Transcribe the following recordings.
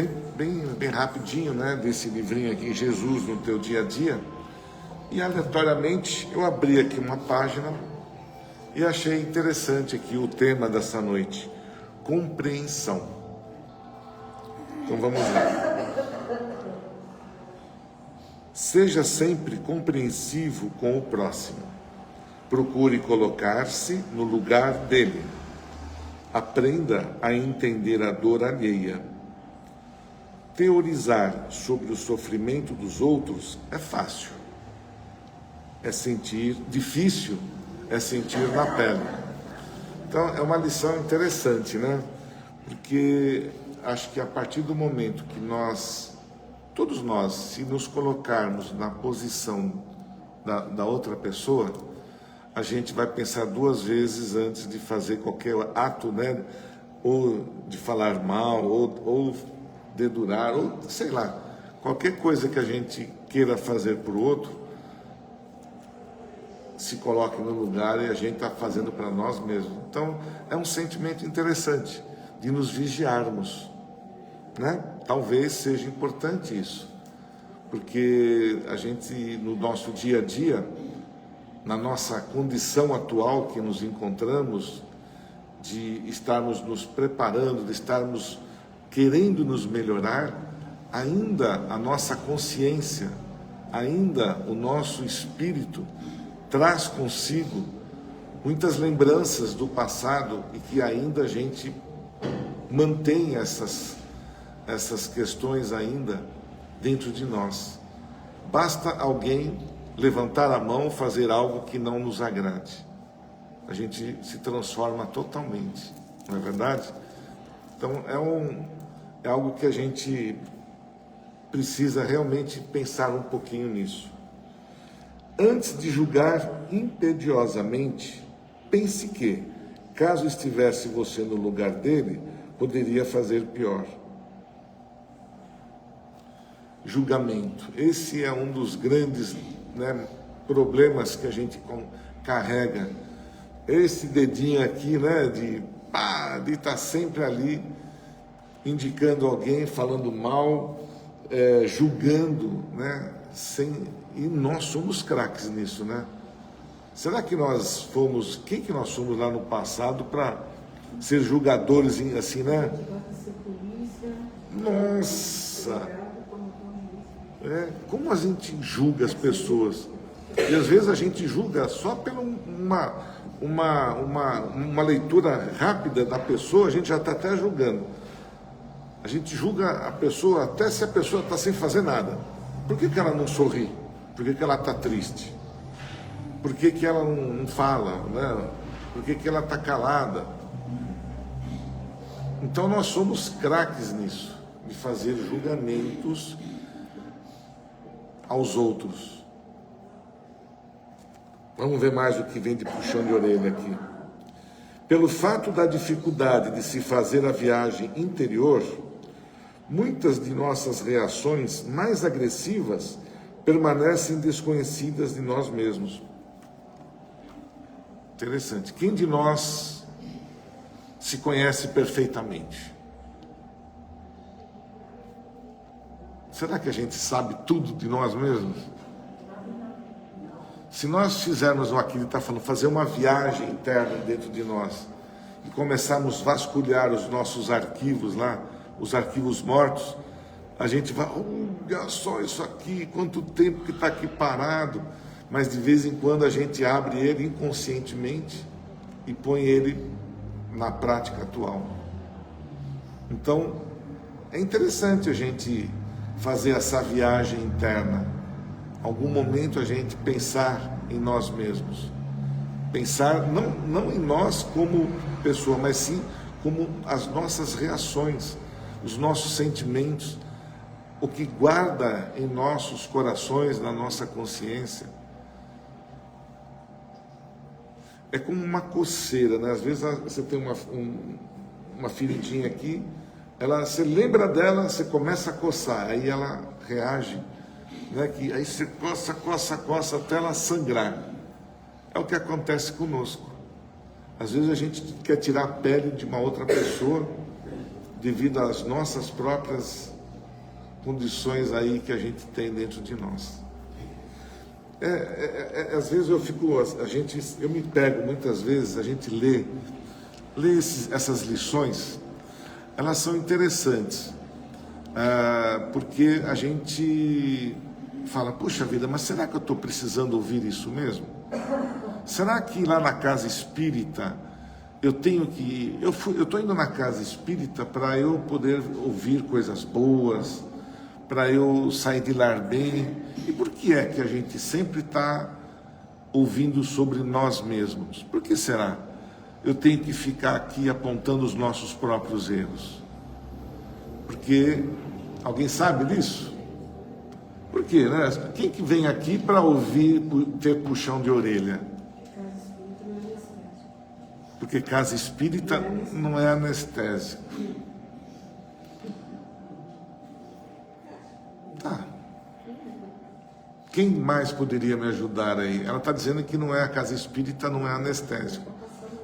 bem rapidinho, né, desse livrinho aqui, Jesus no Teu Dia a Dia, e aleatoriamente eu abri aqui uma página e achei interessante aqui o tema dessa noite: compreensão. Então vamos lá. Seja sempre compreensivo com o próximo. Procure colocar-se no lugar dele. Aprenda a entender a dor alheia. Teorizar sobre o sofrimento dos outros é fácil. Difícil é sentir na pele. Então é uma lição interessante, né? Porque acho que a partir do momento que todos nós, se nos colocarmos na posição da outra pessoa, a gente vai pensar duas vezes antes de fazer qualquer ato, né? Ou de falar mal, ou dedurar, ou sei lá, qualquer coisa que a gente queira fazer para o outro, se coloque no lugar e a gente está fazendo para nós mesmos. Então, é um sentimento interessante de nos vigiarmos, né? Talvez seja importante isso, porque a gente, no nosso dia a dia, na nossa condição atual que nos encontramos, de estarmos nos preparando, de estarmos querendo nos melhorar, ainda a nossa consciência, ainda o nosso espírito traz consigo muitas lembranças do passado e que ainda a gente mantém essas questões ainda dentro de nós. Basta alguém levantar a mão, fazer algo que não nos agrade, a gente se transforma totalmente, não é verdade? Então é algo que a gente precisa realmente pensar um pouquinho nisso. Antes de julgar impediosamente, pense que, caso estivesse você no lugar dele, poderia fazer pior. Julgamento. Esse é um dos grandes, né, problemas que a gente carrega. Esse dedinho aqui, né, de estar sempre ali, indicando alguém, falando mal, julgando, né, e nós somos craques nisso, né? Será que nós fomos, quem que nós somos lá no passado para ser julgadores assim, né? Nossa! Como a gente julga as pessoas? E às vezes a gente julga só pela uma leitura rápida da pessoa, a gente já está até julgando. A gente julga a pessoa até se a pessoa está sem fazer nada. Por que ela não sorri? Por que ela está triste? Por que ela não fala, né? Por que ela está calada? Então nós somos craques nisso, de fazer julgamentos aos outros. Vamos ver mais o que vem de puxão de orelha aqui. Pelo fato da dificuldade de se fazer a viagem interior, muitas de nossas reações mais agressivas permanecem desconhecidas de nós mesmos. Interessante. Quem de nós se conhece perfeitamente? Será que a gente sabe tudo de nós mesmos? Se nós fizermos o aqui ele está falando, fazer uma viagem interna dentro de nós e começarmos a vasculhar os nossos arquivos lá, os arquivos mortos, a gente vai, olha só isso aqui, quanto tempo que está aqui parado, mas de vez em quando a gente abre ele inconscientemente e põe ele na prática atual. Então, é interessante a gente fazer essa viagem interna. Algum momento a gente pensar em nós mesmos. Pensar não em nós como pessoa, mas sim como as nossas reações, os nossos sentimentos, o que guarda em nossos corações, na nossa consciência. É como uma coceira, né? Às vezes você tem uma feridinha aqui, você lembra dela, você começa a coçar, aí ela reage, né? Aí você coça até ela sangrar. É o que acontece conosco. Às vezes a gente quer tirar a pele de uma outra pessoa, devido às nossas próprias condições aí que a gente tem dentro de nós. Às vezes eu me pego muitas vezes, a gente lê essas lições, elas são interessantes, porque a gente fala, puxa vida, mas será que eu estou precisando ouvir isso mesmo? Será que lá na casa espírita eu estou indo na casa espírita para eu poder ouvir coisas boas, para eu sair de lá bem? E por que é que a gente sempre está ouvindo sobre nós mesmos? Por que será? Eu tenho que ficar aqui apontando os nossos próprios erros. Porque alguém sabe disso? Por quê, né? Quem que vem aqui para ouvir, ter puxão de orelha? Porque casa espírita não é anestésico. Tá. Quem mais poderia me ajudar aí? Ela está dizendo que não é a casa espírita, não é anestésico.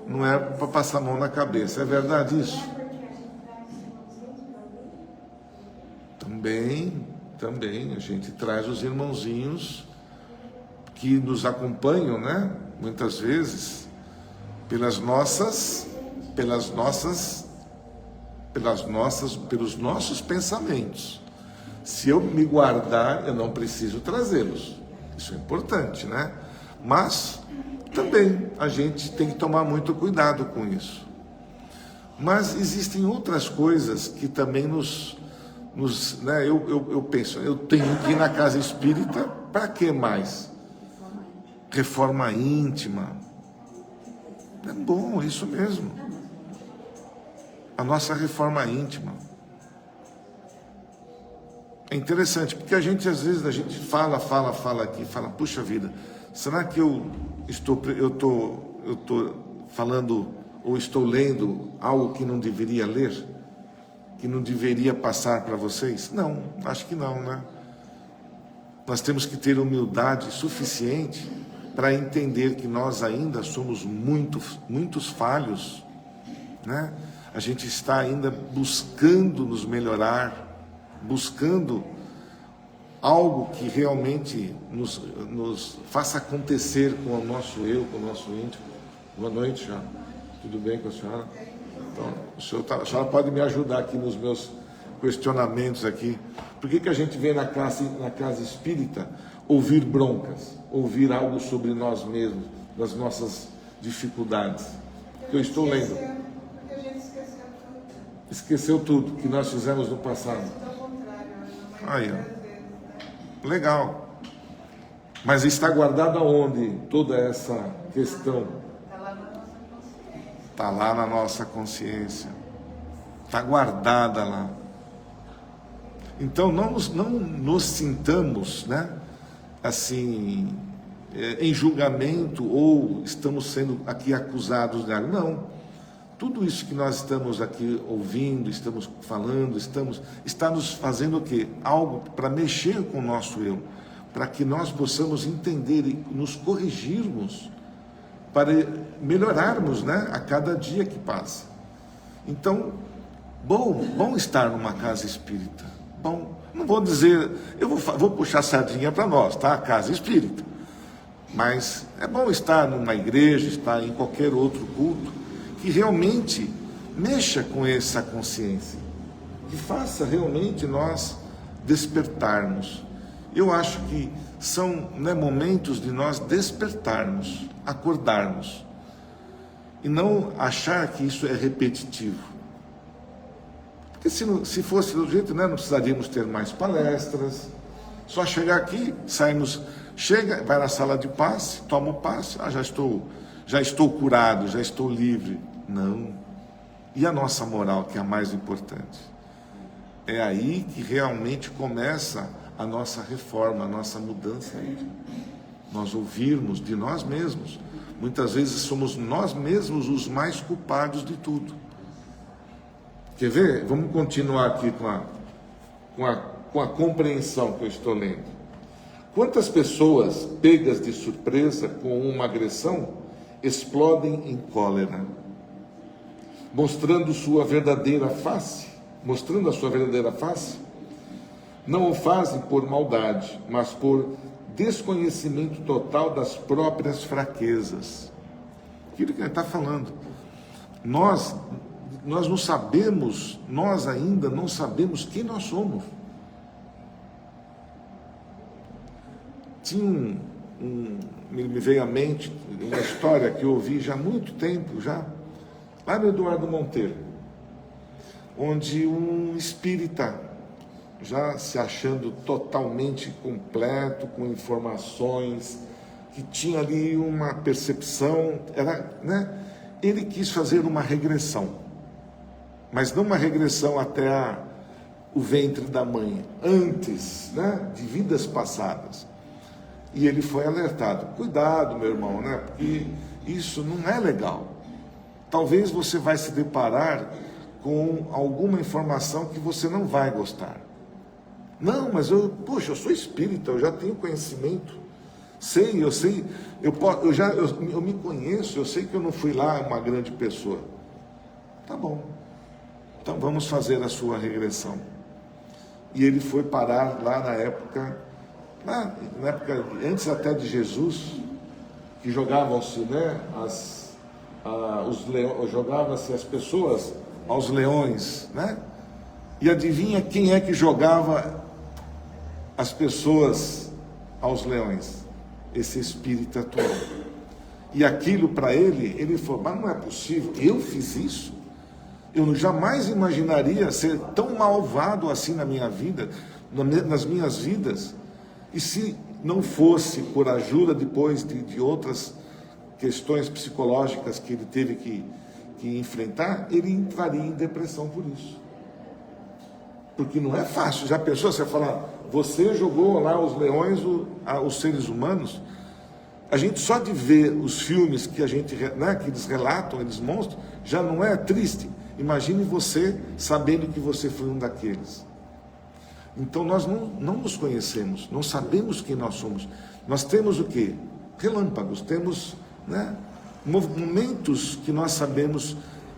Não é para passar a mão na cabeça. É verdade isso? Também a gente traz os irmãozinhos que nos acompanham, né? Muitas vezes pelos nossos pensamentos. Se eu me guardar, eu não preciso trazê-los. Isso é importante, né? Mas também a gente tem que tomar muito cuidado com isso. Mas existem outras coisas que também né? Eu penso, eu tenho que ir na casa espírita para que mais? Reforma íntima. É bom, isso mesmo. A nossa reforma íntima. É interessante, porque às vezes a gente fala aqui, fala, puxa vida, será que eu estou falando ou estou lendo algo que não deveria ler? Que não deveria passar para vocês? Não, acho que não, né? Nós temos que ter humildade suficiente para entender que nós ainda somos muitos falhos, né? A gente está ainda buscando nos melhorar, buscando algo que realmente nos faça acontecer com o nosso eu, com o nosso íntimo. Boa noite, já. Tudo bem com a senhora? Então, a senhora pode me ajudar aqui nos meus questionamentos aqui. Por que a gente vem na casa espírita ouvir broncas, ouvir algo sobre nós mesmos, das nossas dificuldades? Que eu estou lendo. Porque a gente esqueceu tudo. Esqueceu tudo que nós fizemos no passado. Aí, ó. Legal. Mas está guardado aonde toda essa questão? Está lá na nossa consciência. Está guardada lá. Então não nos sintamos, né, assim, em julgamento ou estamos sendo aqui acusados de algo. Não. Tudo isso que nós estamos aqui ouvindo, estamos falando, está nos fazendo o quê? Algo para mexer com o nosso eu, para que nós possamos entender e nos corrigirmos, para melhorarmos, né, a cada dia que passa. Então, bom estar numa casa espírita. Bom, não vou dizer, eu vou puxar a sardinha para nós, tá? A casa espírita. Mas é bom estar numa igreja, estar em qualquer outro culto, que realmente mexa com essa consciência, que faça realmente nós despertarmos. Eu acho que são, né, momentos de nós despertarmos, acordarmos, e não achar que isso é repetitivo. Porque se fosse do jeito, né, não precisaríamos ter mais palestras, só chegar aqui, saímos, vai na sala de passe, toma o passe, já estou curado, já estou livre. Não. E a nossa moral, que é a mais importante? É aí que realmente começa a nossa reforma, a nossa mudança. Nós ouvirmos de nós mesmos. Muitas vezes somos nós mesmos os mais culpados de tudo. Quer ver? Vamos continuar aqui com a compreensão que eu estou lendo. Quantas pessoas, pegas de surpresa com uma agressão, explodem em cólera, mostrando sua verdadeira face mostrando a sua verdadeira face, não o fazem por maldade, mas por desconhecimento total das próprias fraquezas. Aquilo que ele está falando. Nós não sabemos, nós ainda não sabemos quem nós somos. Tinha me veio à mente uma história que eu ouvi já há muito tempo, já, lá no Eduardo Monteiro, onde um espírita, já se achando totalmente completo, com informações, que tinha ali uma percepção, ele quis fazer uma regressão, mas não uma regressão até o ventre da mãe, antes, de vidas passadas. E ele foi alertado: cuidado, meu irmão, porque isso não é legal. Talvez você vai se deparar com alguma informação que você não vai gostar. Não, mas eu sou espírita, eu já tenho conhecimento, eu me conheço, eu sei que eu não fui lá uma grande pessoa. Tá bom, então vamos fazer a sua regressão. E ele foi parar lá na época antes até de Jesus, que jogavam-se, jogavam-se as pessoas aos leões, E adivinha quem é que jogava as pessoas aos leões? Esse espírito atual. E aquilo para ele falou: mas não é possível, eu fiz isso? Eu jamais imaginaria ser tão malvado assim na minha vida, nas minhas vidas. E se não fosse por ajuda depois de outras questões psicológicas que ele teve que enfrentar, ele entraria em depressão por isso. Porque não é fácil. Já pensou, você falar, você jogou lá os leões, os seres humanos? A gente só de ver os filmes que que eles relatam, eles mostram, já não é triste. Imagine você sabendo que você foi um daqueles. Então nós não nos conhecemos, não sabemos quem nós somos. Nós temos o quê? Relâmpagos, temos momentos que nós sabemos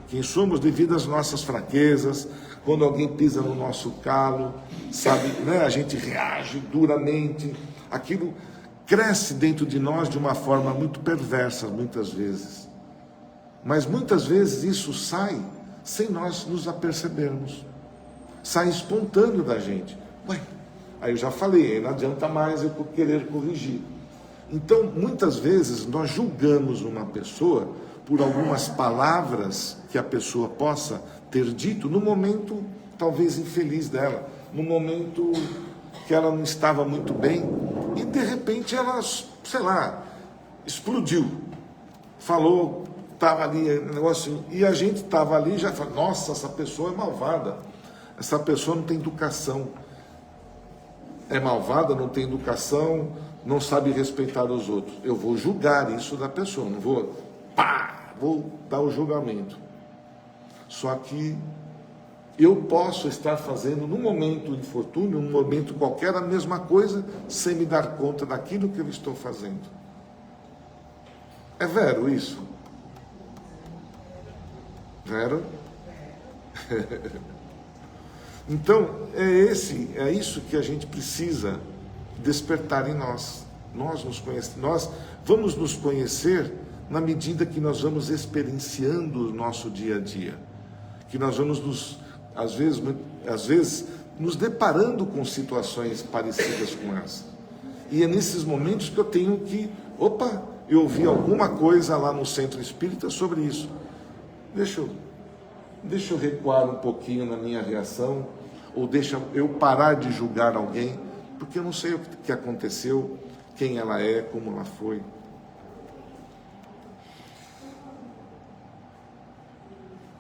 quem somos devido às nossas fraquezas. Quando alguém pisa no nosso calo, a gente reage duramente. Aquilo cresce dentro de nós de uma forma muito perversa, muitas vezes. Mas muitas vezes isso sai sem nós nos apercebermos. Sai espontâneo da gente. Aí eu já falei, não adianta mais eu querer corrigir. Então, muitas vezes, nós julgamos uma pessoa por algumas palavras que a pessoa possa ter dito no momento, talvez, infeliz dela, no momento que ela não estava muito bem, e de repente ela, explodiu, falou, estava ali, negócio, e a gente estava ali e já falou: nossa, essa pessoa é malvada, essa pessoa não tem educação, é malvada, não tem educação, não sabe respeitar os outros. Eu vou julgar isso da pessoa, não vou, vou dar o julgamento. Só que eu posso estar fazendo, num momento de infortúnio, num momento qualquer, a mesma coisa, sem me dar conta daquilo que eu estou fazendo. É vero isso? Vero? Então, é isso que a gente precisa despertar em nós. Nós vamos nos conhecer na medida que nós vamos experienciando o nosso dia a dia. Que nós vamos, às vezes, nos deparando com situações parecidas com essa. E é nesses momentos que eu tenho que, eu ouvi alguma coisa lá no centro espírita sobre isso. Deixa eu recuar um pouquinho na minha reação, ou deixa eu parar de julgar alguém, porque eu não sei o que aconteceu, quem ela é, como ela foi.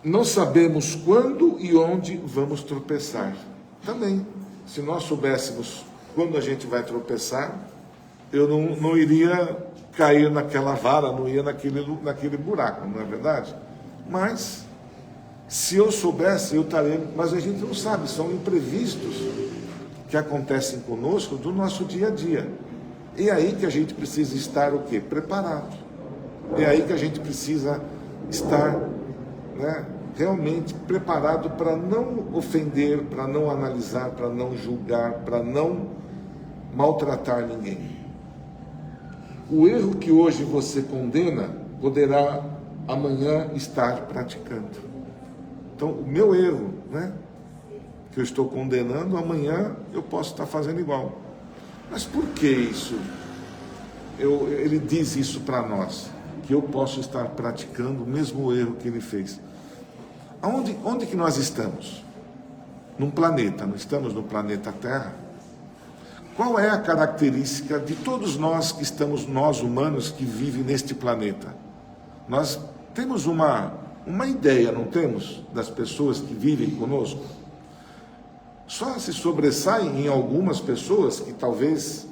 Não sabemos quando e onde vamos tropeçar. Também, se nós soubéssemos quando a gente vai tropeçar, eu não iria cair naquela vara, não ia naquele buraco, não é verdade? Mas, se eu soubesse, eu estaria... Mas a gente não sabe, são imprevistos que acontecem conosco do nosso dia a dia. E é aí que a gente precisa estar o quê? Preparado. É aí que a gente precisa estar, realmente preparado para não ofender, para não analisar, para não julgar, para não maltratar ninguém. O erro que hoje você condena, poderá amanhã estar praticando. Então, o meu erro, né, que eu estou condenando, amanhã eu posso estar fazendo igual. Mas por que isso? Ele diz isso para nós, que eu posso estar praticando o mesmo erro que ele fez. Onde que nós estamos? Num planeta, não estamos no planeta Terra? Qual é a característica de todos nós que estamos, nós humanos, que vivem neste planeta? Nós temos uma ideia, não temos, das pessoas que vivem conosco? Só se sobressaem em algumas pessoas que talvez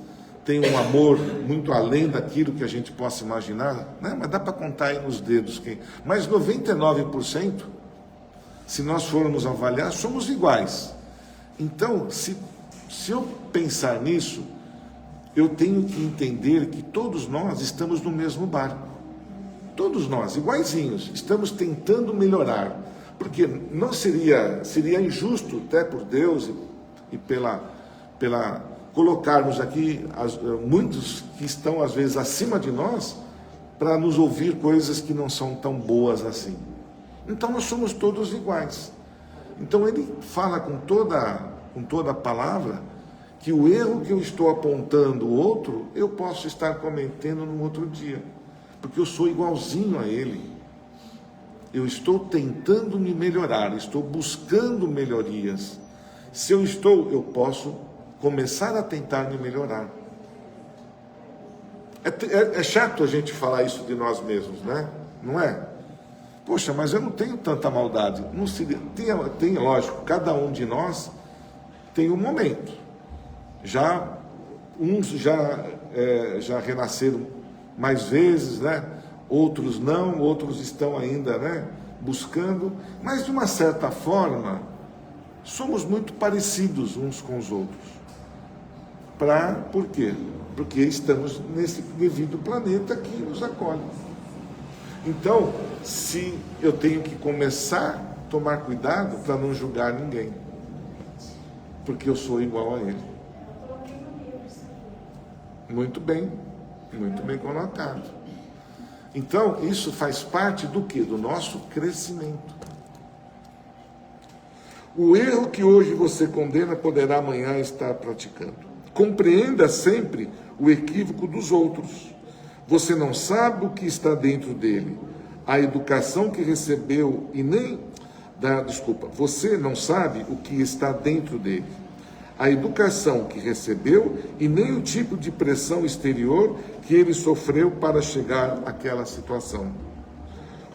tenham um amor muito além daquilo que a gente possa imaginar, né? Mas dá para contar aí nos dedos quem. Mas 99%, se nós formos avaliar, somos iguais. Então, se eu pensar nisso, eu tenho que entender que todos nós estamos no mesmo barco. Todos nós, iguaizinhos, estamos tentando melhorar. Porque não seria injusto, até por Deus e pela colocarmos aqui muitos que estão às vezes acima de nós para nos ouvir coisas que não são tão boas assim. Então nós somos todos iguais. Então ele fala com toda a palavra que o erro que eu estou apontando o outro, eu posso estar cometendo no outro dia, porque eu sou igualzinho a ele. Eu estou tentando me melhorar, estou buscando melhorias. Se eu posso começar a tentar me melhorar. É chato a gente falar isso de nós mesmos, né? Não é? Poxa, mas eu não tenho tanta maldade. Não seria, tem, lógico, cada um de nós tem um momento. Uns já renasceram mais vezes, né? Outros não, outros estão ainda, né, buscando, mas de uma certa forma, somos muito parecidos uns com os outros. Por quê? Porque estamos nesse devido planeta que nos acolhe. Então, se eu tenho que começar a tomar cuidado para não julgar ninguém, porque eu sou igual a ele. Muito bem colocado. Então, isso faz parte do quê? Do nosso crescimento. O erro que hoje você condena poderá amanhã estar praticando. Compreenda sempre o equívoco dos outros. Você não sabe o que está dentro dele. A educação que recebeu e nem... Você não sabe o que está dentro dele. A educação que recebeu e nem o tipo de pressão exterior que ele sofreu para chegar àquela situação.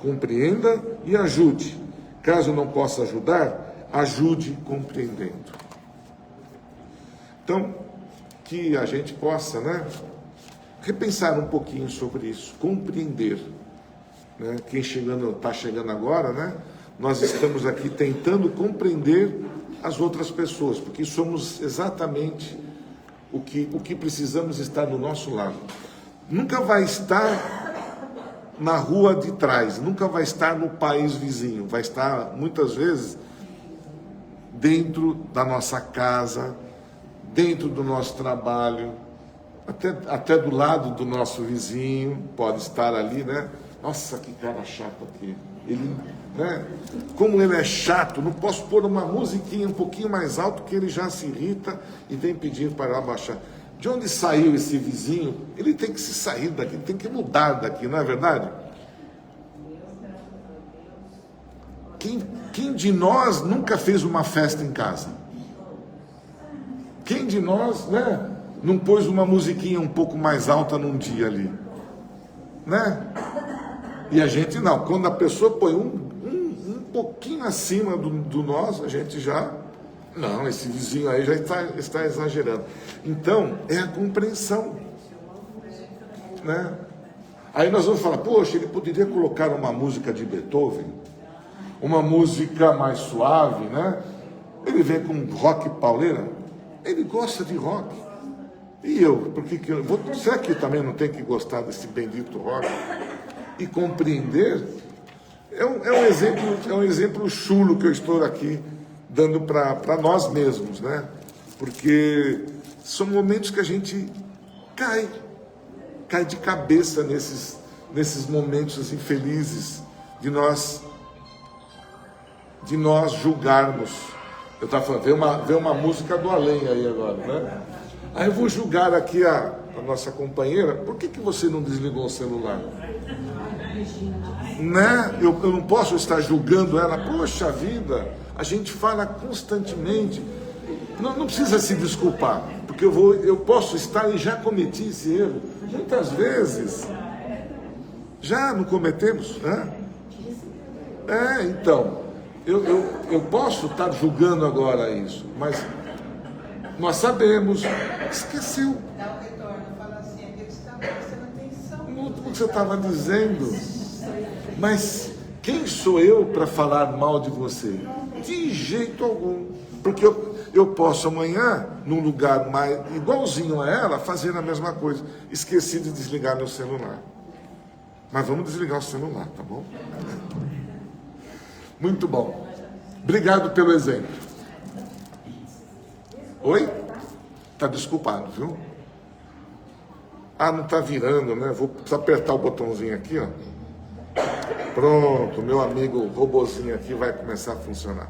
Compreenda e ajude. Caso não possa ajudar, ajude compreendendo. Então, que a gente possa, né, repensar um pouquinho sobre isso, compreender. Né? Quem está chegando agora, né, nós estamos aqui tentando compreender as outras pessoas, porque somos exatamente o que precisamos estar do nosso lado. Nunca vai estar na rua de trás, nunca vai estar no país vizinho, vai estar muitas vezes dentro da nossa casa, dentro do nosso trabalho, até do lado do nosso vizinho, pode estar ali, né? Nossa, que cara chato aqui. Ele, né? Como ele é chato, não posso pôr uma musiquinha um pouquinho mais alto que ele já se irrita e vem pedir para abaixar. De onde saiu esse vizinho? Ele tem que se sair daqui, ele tem que mudar daqui, não é verdade? Quem de nós nunca fez uma festa em casa? Quem de nós, né, não pôs uma musiquinha um pouco mais alta num dia ali? Né? E a gente não, quando a pessoa põe um pouquinho acima do nós, a gente já, não, esse vizinho aí já está exagerando. Então, é a compreensão. Né? Aí nós vamos falar, poxa, ele poderia colocar uma música de Beethoven, uma música mais suave, né? Ele vem com rock pauleira, ele gosta de rock. E eu, será que eu também não tenho que gostar desse bendito rock? E compreender, é um exemplo chulo que eu estou aqui dando para nós mesmos, né? Porque são momentos que a gente cai de cabeça nesses momentos assim, felizes de nós julgarmos. Eu estava falando, veio uma música do além aí agora, né? Aí eu vou julgar aqui a nossa companheira, por que você não desligou o celular? Né? Eu não posso estar julgando ela, poxa vida, a gente fala constantemente, não precisa se desculpar, porque eu posso estar e já cometi esse erro, muitas vezes, já não cometemos, né? Então, eu posso estar julgando agora isso, mas nós sabemos, esqueceu. Dá o retorno, fala assim, aquilo que você está prestando atenção. No que você estava dizendo. Mas quem sou eu para falar mal de você? De jeito algum. Porque eu posso amanhã, num lugar mais igualzinho a ela, fazer a mesma coisa. Esqueci de desligar meu celular. Mas vamos desligar o celular, tá bom? Muito bom. Obrigado pelo exemplo. Oi? Tá desculpado, viu? Não tá virando, né? Vou precisar apertar o botãozinho aqui, ó. Pronto, meu amigo robozinho aqui vai começar a funcionar.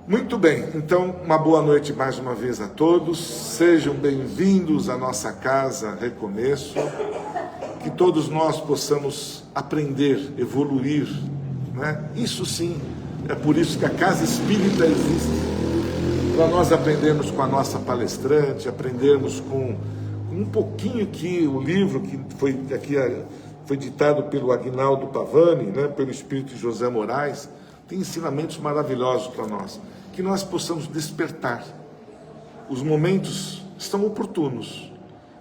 Muito bem, então uma boa noite mais uma vez a todos. Sejam bem-vindos à nossa casa Recomeço. Que todos nós possamos aprender, evoluir, né? Isso sim, é por isso que a Casa Espírita existe. Para nós aprendermos com a nossa palestrante, aprendermos com um pouquinho que o livro que foi ditado pelo Aguinaldo Pavani, né, pelo Espírito de José Moraes, tem ensinamentos maravilhosos para nós, que nós possamos despertar. Os momentos estão oportunos.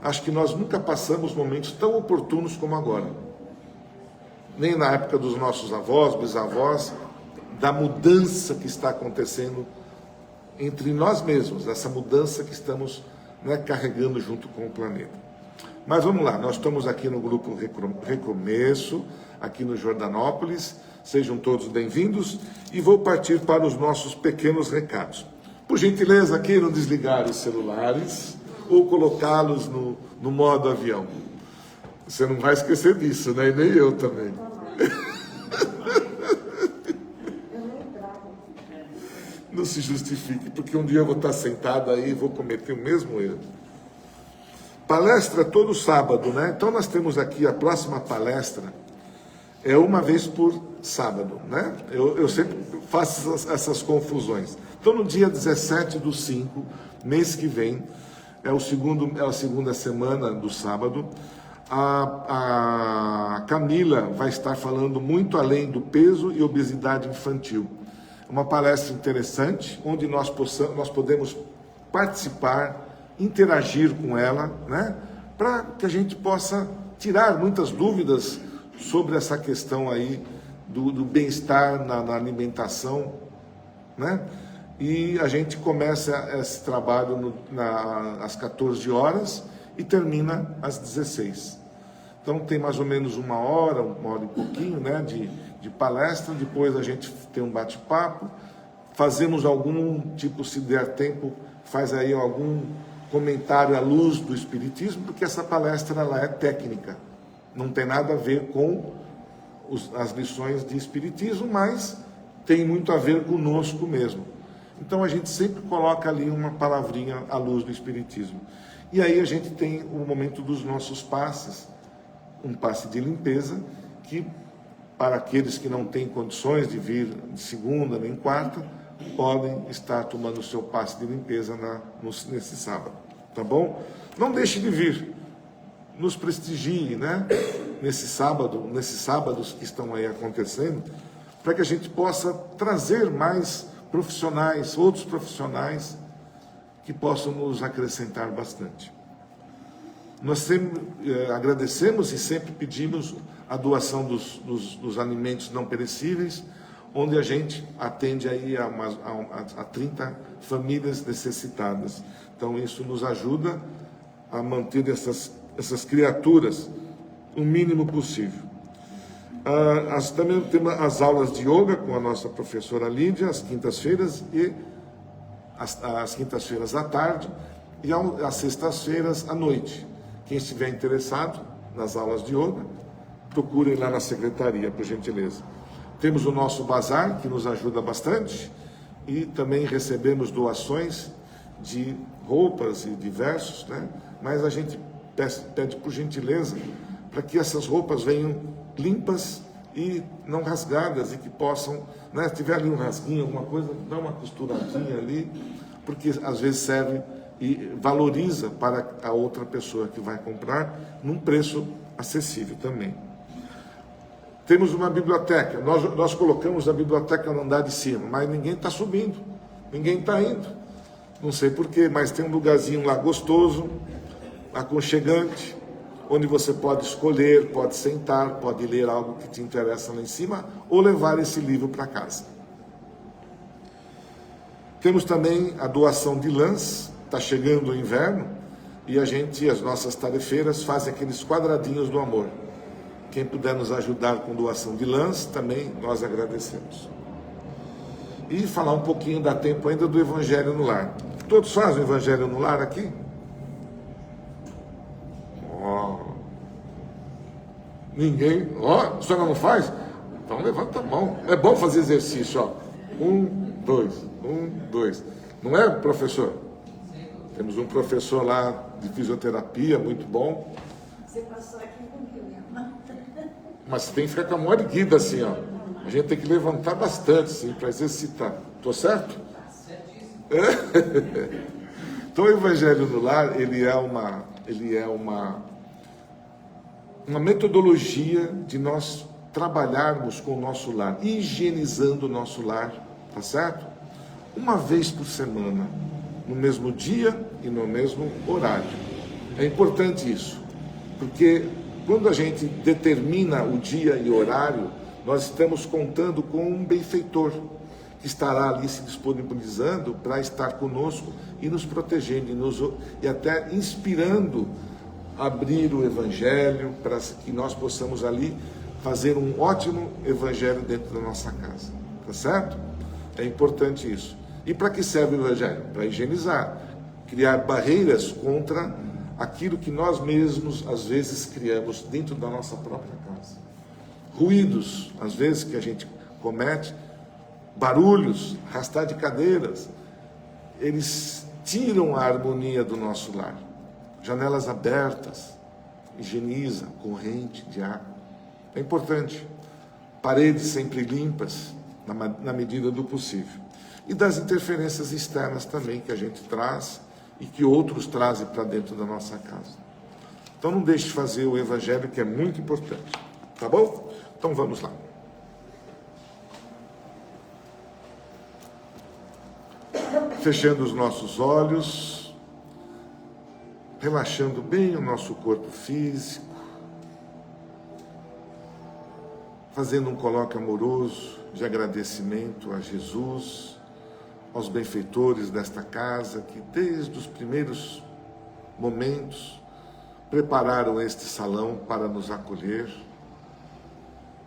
Acho que nós nunca passamos momentos tão oportunos como agora. Nem na época dos nossos avós, bisavós, da mudança que está acontecendo entre nós mesmos, essa mudança que estamos, né, carregando junto com o planeta. Mas vamos lá, nós estamos aqui no grupo Recomeço, aqui no Jordanópolis, sejam todos bem-vindos e vou partir para os nossos pequenos recados. Por gentileza, aqui não desligar os celulares ou colocá-los no modo avião. Você não vai esquecer disso, né? E nem eu também. Não se justifique, porque um dia eu vou estar sentado aí e vou cometer o mesmo erro. Palestra todo sábado, né? Então nós temos aqui a próxima palestra, é uma vez por sábado, né? Eu sempre faço essas confusões. Então no dia 17/5, mês que vem, é a segunda semana do sábado, a Camila vai estar falando muito além do peso e obesidade infantil. Uma palestra interessante, onde nós podemos participar, interagir com ela, né? Para que a gente possa tirar muitas dúvidas sobre essa questão aí do bem-estar na alimentação, né? E a gente começa esse trabalho às 14 horas e termina às 16. Então tem mais ou menos uma hora e pouquinho, né, de palestra. Depois a gente tem um bate-papo, fazemos algum tipo, se der tempo, faz aí algum comentário à luz do Espiritismo, porque essa palestra ela é técnica, não tem nada a ver com as lições de Espiritismo, mas tem muito a ver conosco mesmo. Então a gente sempre coloca ali uma palavrinha à luz do Espiritismo. E aí a gente tem o momento dos nossos passes, um passe de limpeza, que para aqueles que não têm condições de vir de segunda nem quarta, podem estar tomando o seu passe de limpeza nesse sábado, tá bom? Não deixe de vir, nos prestigie, né? Nesses sábados que estão aí acontecendo, para que a gente possa trazer mais profissionais, outros profissionais que possam nos acrescentar bastante. Nós sempre agradecemos e sempre pedimos a doação dos alimentos não perecíveis, onde a gente atende aí a 30 famílias necessitadas. Então isso nos ajuda a manter essas criaturas o mínimo possível. Também temos as aulas de yoga com a nossa professora Lídia, às quintas-feiras e às quintas-feiras à tarde e às sextas-feiras à noite. Quem estiver interessado nas aulas de yoga, procurem lá na secretaria, por gentileza. Temos o nosso bazar, que nos ajuda bastante, e também recebemos doações de roupas e diversos, né? Mas a gente pede por gentileza para que essas roupas venham limpas e não rasgadas, e que possam, né, se tiver ali um rasguinho, alguma coisa, dá uma costuradinha ali, porque às vezes serve e valoriza para a outra pessoa que vai comprar num preço acessível também. Temos uma biblioteca, nós colocamos a biblioteca no andar de cima, mas ninguém está subindo, ninguém está indo, não sei porquê, mas tem um lugarzinho lá gostoso, aconchegante, onde você pode escolher, pode sentar, pode ler algo que te interessa lá em cima, ou levar esse livro para casa. Temos também a doação de lãs, está chegando o inverno, e as nossas tarefeiras fazem aqueles quadradinhos do amor. Quem puder nos ajudar com doação de lãs, também nós agradecemos. E falar um pouquinho, dá tempo ainda, do Evangelho no Lar. Todos fazem o Evangelho no Lar aqui? Ninguém? A senhora não faz? Então levanta a mão. É bom fazer exercício, ó. 1, 2, 1, 2. Não é, professor? Temos um professor lá de fisioterapia, muito bom. Você passou aqui comigo, minha mãe. Mas você tem que ficar com a mão erguida assim, ó. A gente tem que levantar bastante, assim, para exercitar. Tô certo? É? Então o Evangelho no Lar, ele é uma metodologia de nós trabalharmos com o nosso lar, higienizando o nosso lar, tá certo? Uma vez por semana, no mesmo dia e no mesmo horário. É importante isso, porque quando a gente determina o dia e o horário, nós estamos contando com um benfeitor que estará ali se disponibilizando para estar conosco e nos protegendo e até inspirando a abrir o Evangelho para que nós possamos ali fazer um ótimo Evangelho dentro da nossa casa, tá certo? É importante isso. E para que serve o Evangelho? Para higienizar, criar barreiras contra aquilo que nós mesmos às vezes criamos dentro da nossa própria casa. Ruídos, às vezes, que a gente comete, barulhos, arrastar de cadeiras, eles tiram a harmonia do nosso lar. Janelas abertas, higieniza, corrente de ar. É importante. Paredes sempre limpas, na medida do possível. E das interferências externas também que a gente traz e que outros trazem para dentro da nossa casa. Então não deixe de fazer o Evangelho, que é muito importante. Tá bom? Então vamos lá. Fechando os nossos olhos, relaxando bem o nosso corpo físico, fazendo um coloque amoroso de agradecimento a Jesus, aos benfeitores desta casa, que desde os primeiros momentos prepararam este salão para nos acolher,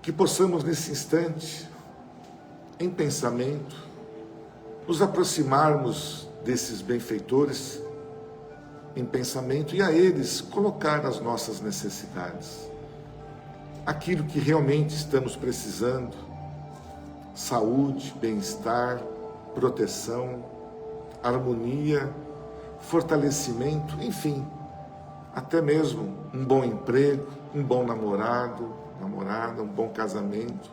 que possamos nesse instante, em pensamento, nos aproximarmos desses benfeitores em pensamento e a eles colocar as nossas necessidades, aquilo que realmente estamos precisando: saúde, bem-estar, proteção, harmonia, fortalecimento, enfim, até mesmo um bom emprego, um bom namorado, namorada, um bom casamento,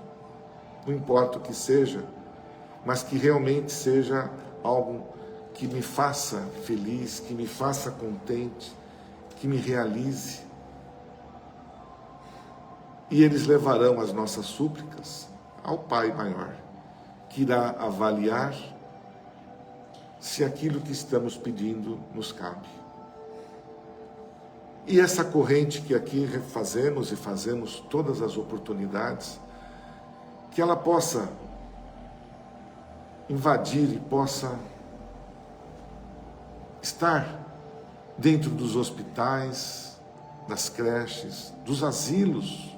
não importa o que seja, mas que realmente seja algo que me faça feliz, que me faça contente, que me realize. E eles levarão as nossas súplicas ao Pai Maior, que irá avaliar se aquilo que estamos pedindo nos cabe. E essa corrente que aqui refazemos e fazemos todas as oportunidades, que ela possa invadir e possa estar dentro dos hospitais, das creches, dos asilos,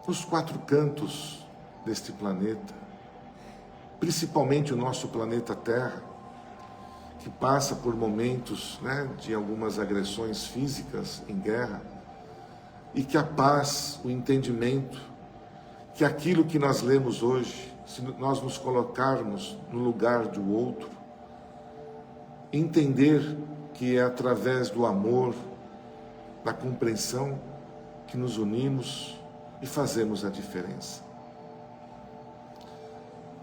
nos 4 cantos deste planeta, principalmente o nosso planeta Terra, que passa por momentos, né, de algumas agressões físicas em guerra, e que a paz, o entendimento, que aquilo que nós lemos hoje, se nós nos colocarmos no lugar do outro, entender que é através do amor, da compreensão, que nos unimos e fazemos a diferença.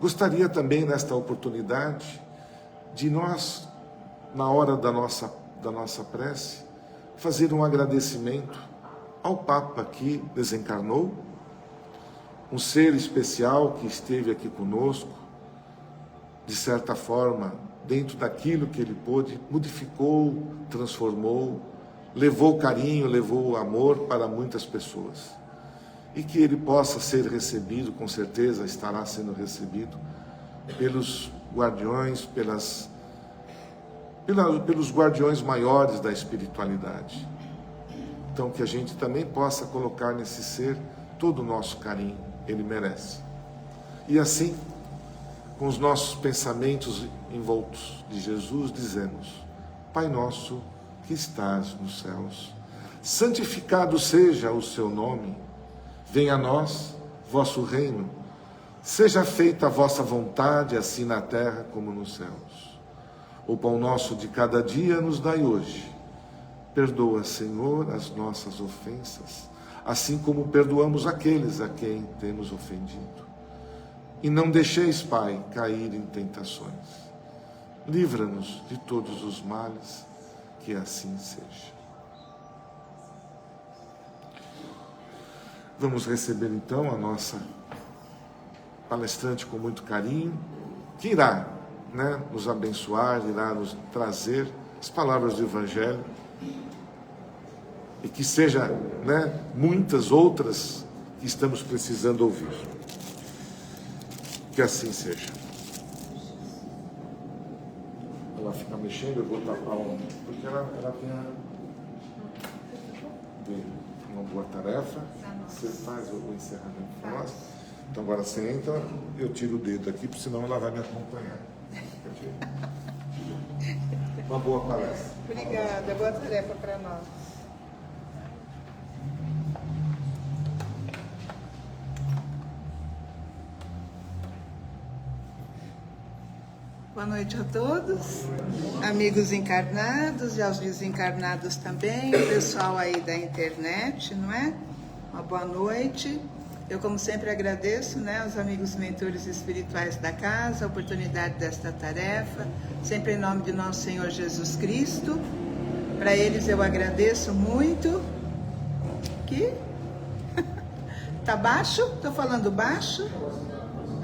Gostaria também, nesta oportunidade, de nós, na hora da nossa prece, fazer um agradecimento ao Papa que desencarnou, um ser especial que esteve aqui conosco, de certa forma, dentro daquilo que ele pôde, modificou, transformou, levou carinho, levou amor para muitas pessoas. E que ele possa ser recebido, com certeza estará sendo recebido, pelos guardiões, pelos guardiões maiores da espiritualidade. Então, que a gente também possa colocar nesse ser todo o nosso carinho, ele merece. E assim, com os nossos pensamentos envoltos de Jesus, dizemos: Pai nosso que estás nos céus, santificado seja o seu nome, venha a nós vosso reino, seja feita a vossa vontade, assim na terra como nos céus. O pão nosso de cada dia nos dai hoje. Perdoa, Senhor, as nossas ofensas, assim como perdoamos aqueles a quem temos ofendido. E não deixeis, Pai, cair em tentações. Livra-nos de todos os males, que assim seja. Vamos receber então a nossa palestrante com muito carinho, que irá, né, nos abençoar, irá nos trazer as palavras do Evangelho, e que seja, né, muitas outras que estamos precisando ouvir. Que assim seja. Ela fica mexendo, eu vou tapar porque ela tem uma boa tarefa. Você faz o encerramento para nós. Então agora você entra, eu tiro o dedo aqui, porque senão ela vai me acompanhar. Uma boa palestra. Obrigada, boa tarefa para nós. Boa noite a todos, amigos encarnados e aos desencarnados também, o pessoal aí da internet, não é? Uma boa noite. Eu, como sempre, agradeço, né, aos amigos mentores espirituais da casa, a oportunidade desta tarefa, sempre em nome de nosso Senhor Jesus Cristo. Para eles eu agradeço muito. Que? Tá baixo? Tô falando baixo?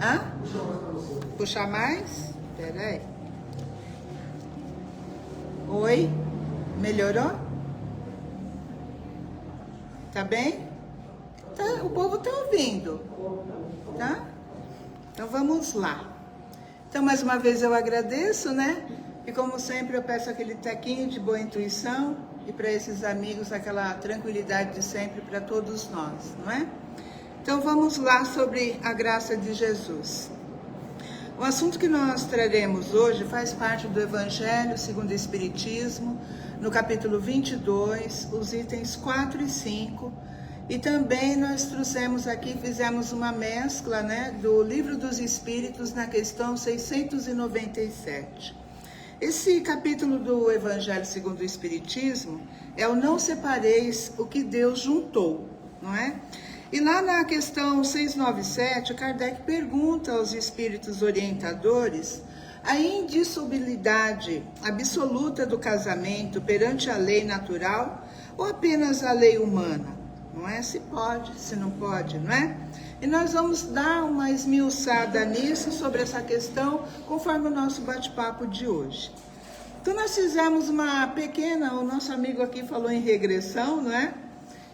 Hã? Puxar mais? Espera aí. Oi? Melhorou? Tá bem? Tá, o povo tá ouvindo, tá? Então vamos lá. Então mais uma vez eu agradeço, né? E como sempre eu peço aquele tequinho de boa intuição e para esses amigos aquela tranquilidade de sempre para todos nós, não é? Então vamos lá sobre a graça de Jesus. O assunto que nós traremos hoje faz parte do Evangelho segundo o Espiritismo, no capítulo 22, os itens 4 e 5, e também nós trouxemos aqui, fizemos uma mescla, né, do Livro dos Espíritos na questão 697. Esse capítulo do Evangelho segundo o Espiritismo é o não separeis o que Deus juntou, não é? E lá na questão 697, Kardec pergunta aos espíritos orientadores a indissolubilidade absoluta do casamento perante a lei natural ou apenas a lei humana, não é? Se pode, se não pode, não é? E nós vamos dar uma esmiuçada nisso, sobre essa questão, conforme o nosso bate-papo de hoje. Então nós fizemos uma pequena, o nosso amigo aqui falou em regressão, não é?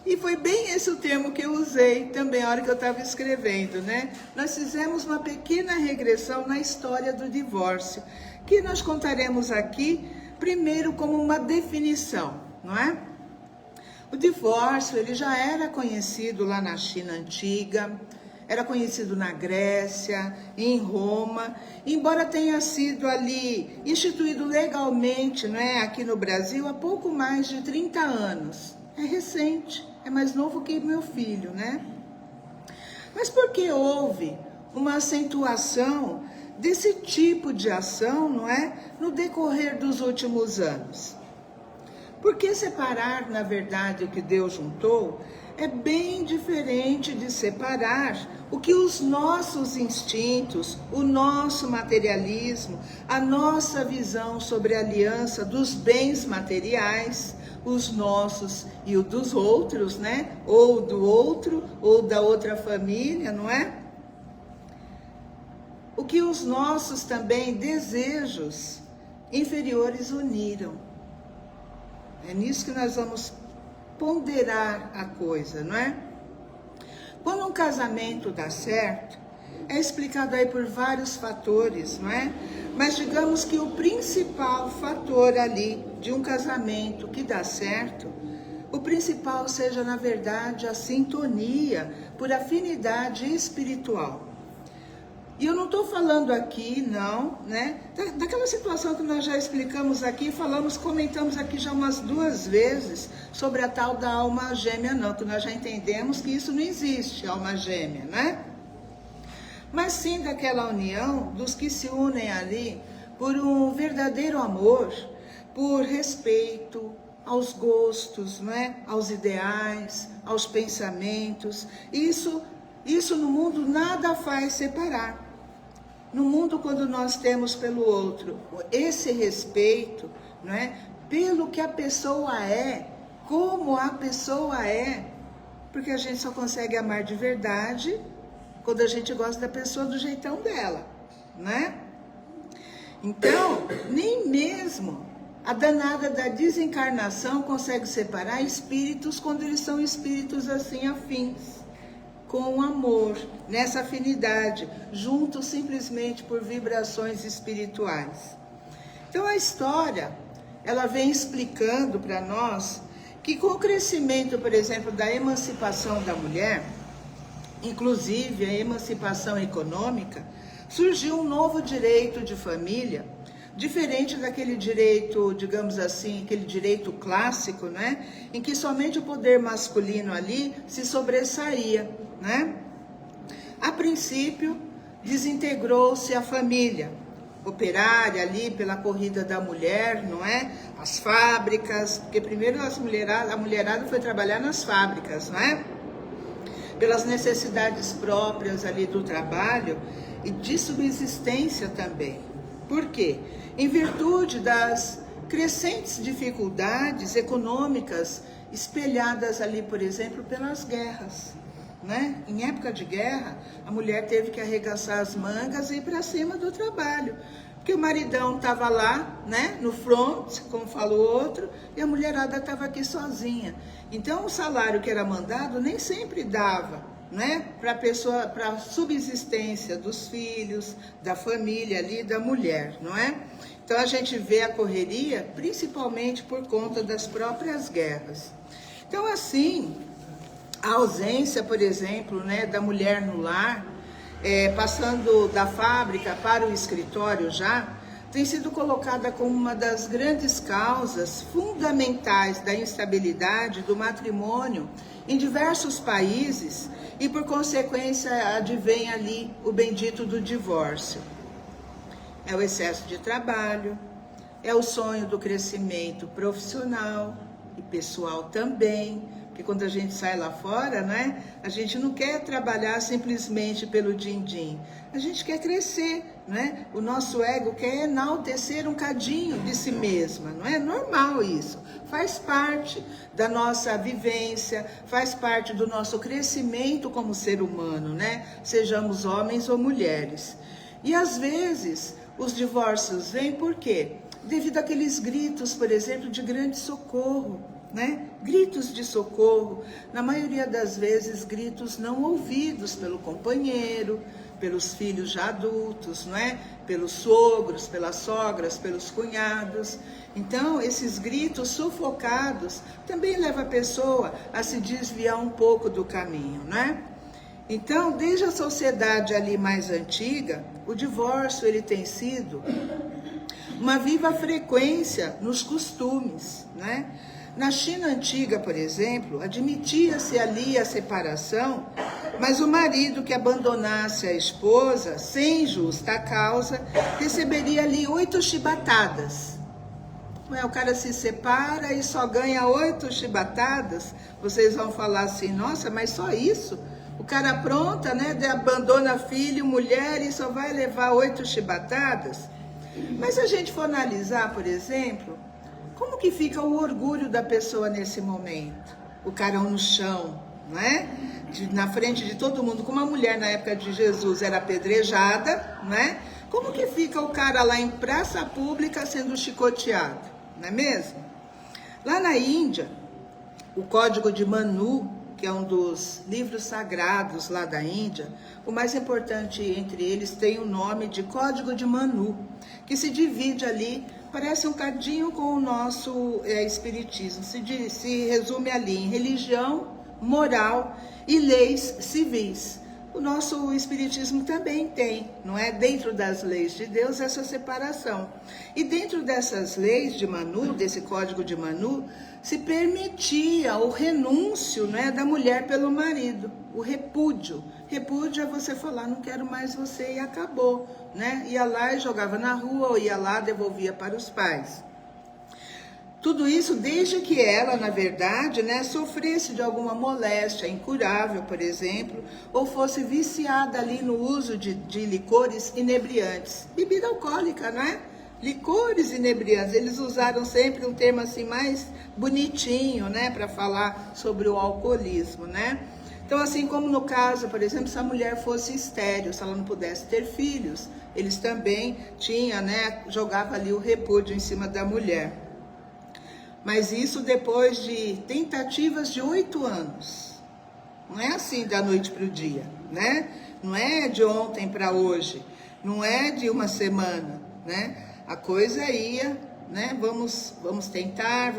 E foi bem esse o termo que eu usei também na hora que eu estava escrevendo, né? Nós fizemos uma pequena regressão na história do divórcio, que nós contaremos aqui, primeiro como uma definição, não é? O divórcio, ele já era conhecido lá na China antiga, era conhecido na Grécia, em Roma, embora tenha sido ali instituído legalmente, né, aqui no Brasil há pouco mais de 30 anos. É recente, é mais novo que meu filho, né? Mas por que houve uma acentuação desse tipo de ação, não é, no decorrer dos últimos anos? Porque separar, na verdade, o que Deus juntou é bem diferente de separar o que os nossos instintos, o nosso materialismo, a nossa visão sobre a aliança dos bens materiais, os nossos e o dos outros, né? Ou do outro, ou da outra família, não é? O que os nossos também desejos inferiores uniram. É nisso que nós vamos ponderar a coisa, não é? Quando um casamento dá certo, é explicado aí por vários fatores, não é? Mas digamos que o principal fator ali de um casamento que dá certo, o principal seja, na verdade, a sintonia por afinidade espiritual. E eu não estou falando aqui, não, né, daquela situação que nós já explicamos aqui, comentamos aqui já umas 2 vezes sobre a tal da alma gêmea, não, que nós já entendemos que isso não existe, alma gêmea, né? Mas sim daquela união dos que se unem ali por um verdadeiro amor, por respeito aos gostos, né, aos ideais, aos pensamentos. Isso no mundo nada faz separar. No mundo, quando nós temos pelo outro esse respeito, não é? Pelo que a pessoa é, como a pessoa é, porque a gente só consegue amar de verdade quando a gente gosta da pessoa do jeitão dela, né? Então, nem mesmo a danada da desencarnação consegue separar espíritos quando eles são espíritos assim afins, com amor, nessa afinidade, juntos simplesmente por vibrações espirituais. Então a história, ela vem explicando para nós que com o crescimento, por exemplo, da emancipação da mulher, inclusive a emancipação econômica, surgiu um novo direito de família, diferente daquele direito, digamos assim, aquele direito clássico, né, em que somente o poder masculino ali se sobressaía, né? A princípio, desintegrou-se a família operária ali pela corrida da mulher, não é? As fábricas, porque primeiro a mulherada foi trabalhar nas fábricas, não é? Pelas necessidades próprias ali do trabalho e de subsistência também. Por quê? Em virtude das crescentes dificuldades econômicas espelhadas ali, por exemplo, pelas guerras, né? Em época de guerra, a mulher teve que arregaçar as mangas e ir para cima do trabalho, porque o maridão estava lá, né, no front, como falou o outro, e a mulherada estava aqui sozinha. Então o salário que era mandado nem sempre dava, né, para a subsistência dos filhos, da família ali, da mulher, não é? Então a gente vê a correria, principalmente por conta das próprias guerras. Então assim, a ausência, por exemplo, né, da mulher no lar, passando da fábrica para o escritório já, tem sido colocada como uma das grandes causas fundamentais da instabilidade do matrimônio em diversos países e, por consequência, advém ali o bendito do divórcio. É o excesso de trabalho, é o sonho do crescimento profissional e pessoal também, porque quando a gente sai lá fora, né, a gente não quer trabalhar simplesmente pelo din-din, a gente quer crescer, né? O nosso ego quer enaltecer um cadinho de si mesma, não é normal isso, faz parte da nossa vivência, faz parte do nosso crescimento como ser humano, né? Sejamos homens ou mulheres. E às vezes os divórcios vêm por quê? Devido àqueles gritos, por exemplo, de grande socorro, né? Gritos de socorro, na maioria das vezes gritos não ouvidos pelo companheiro, pelos filhos já adultos, não é? Pelos sogros, pelas sogras, pelos cunhados. Então, esses gritos sufocados também levam a pessoa a se desviar um pouco do caminho, não é? Então, desde a sociedade ali mais antiga, o divórcio ele tem sido uma viva frequência nos costumes, né? Na China antiga, por exemplo, admitia-se ali a separação, mas o marido que abandonasse a esposa sem justa causa receberia ali 8 chibatadas. O cara se separa e só ganha 8 chibatadas. Vocês vão falar assim, nossa, mas só isso? O cara apronta, né? Abandona filho, mulher e só vai levar 8 chibatadas? Mas se a gente for analisar, por exemplo, como que fica o orgulho da pessoa nesse momento? O carão no chão, não é? Na frente de todo mundo, como a mulher na época de Jesus era apedrejada, não é? Como que fica o cara lá em praça pública sendo chicoteado, não é mesmo? Lá na Índia, o Código de Manu, que é um dos livros sagrados lá da Índia, o mais importante entre eles tem o nome de Código de Manu, que se divide ali, parece um cadinho com o nosso espiritismo, se resume ali em religião, moral e leis civis. O nosso espiritismo também tem, não é? Dentro das leis de Deus, essa separação. E dentro dessas leis de Manu, desse Código de Manu, se permitia o renúncio, né, da mulher pelo marido, o repúdio. Repúdio é você falar, não quero mais você e acabou, né? Ia lá e jogava na rua, ou ia lá e devolvia para os pais. Tudo isso desde que ela, na verdade, né, sofresse de alguma moléstia incurável, por exemplo, ou fosse viciada ali no uso de licores inebriantes. Bebida alcoólica, né? Licores inebriantes. Eles usaram sempre um termo assim mais bonitinho, né, para falar sobre o alcoolismo, né? Então, assim como no caso, por exemplo, se a mulher fosse estéril, se ela não pudesse ter filhos, eles também tinham, né, jogava ali o repúdio em cima da mulher. Mas isso depois de tentativas de 8 anos. Não é assim da noite para o dia, né? Não é de ontem para hoje, não é de uma semana, né? A coisa ia, né? Vamos tentar,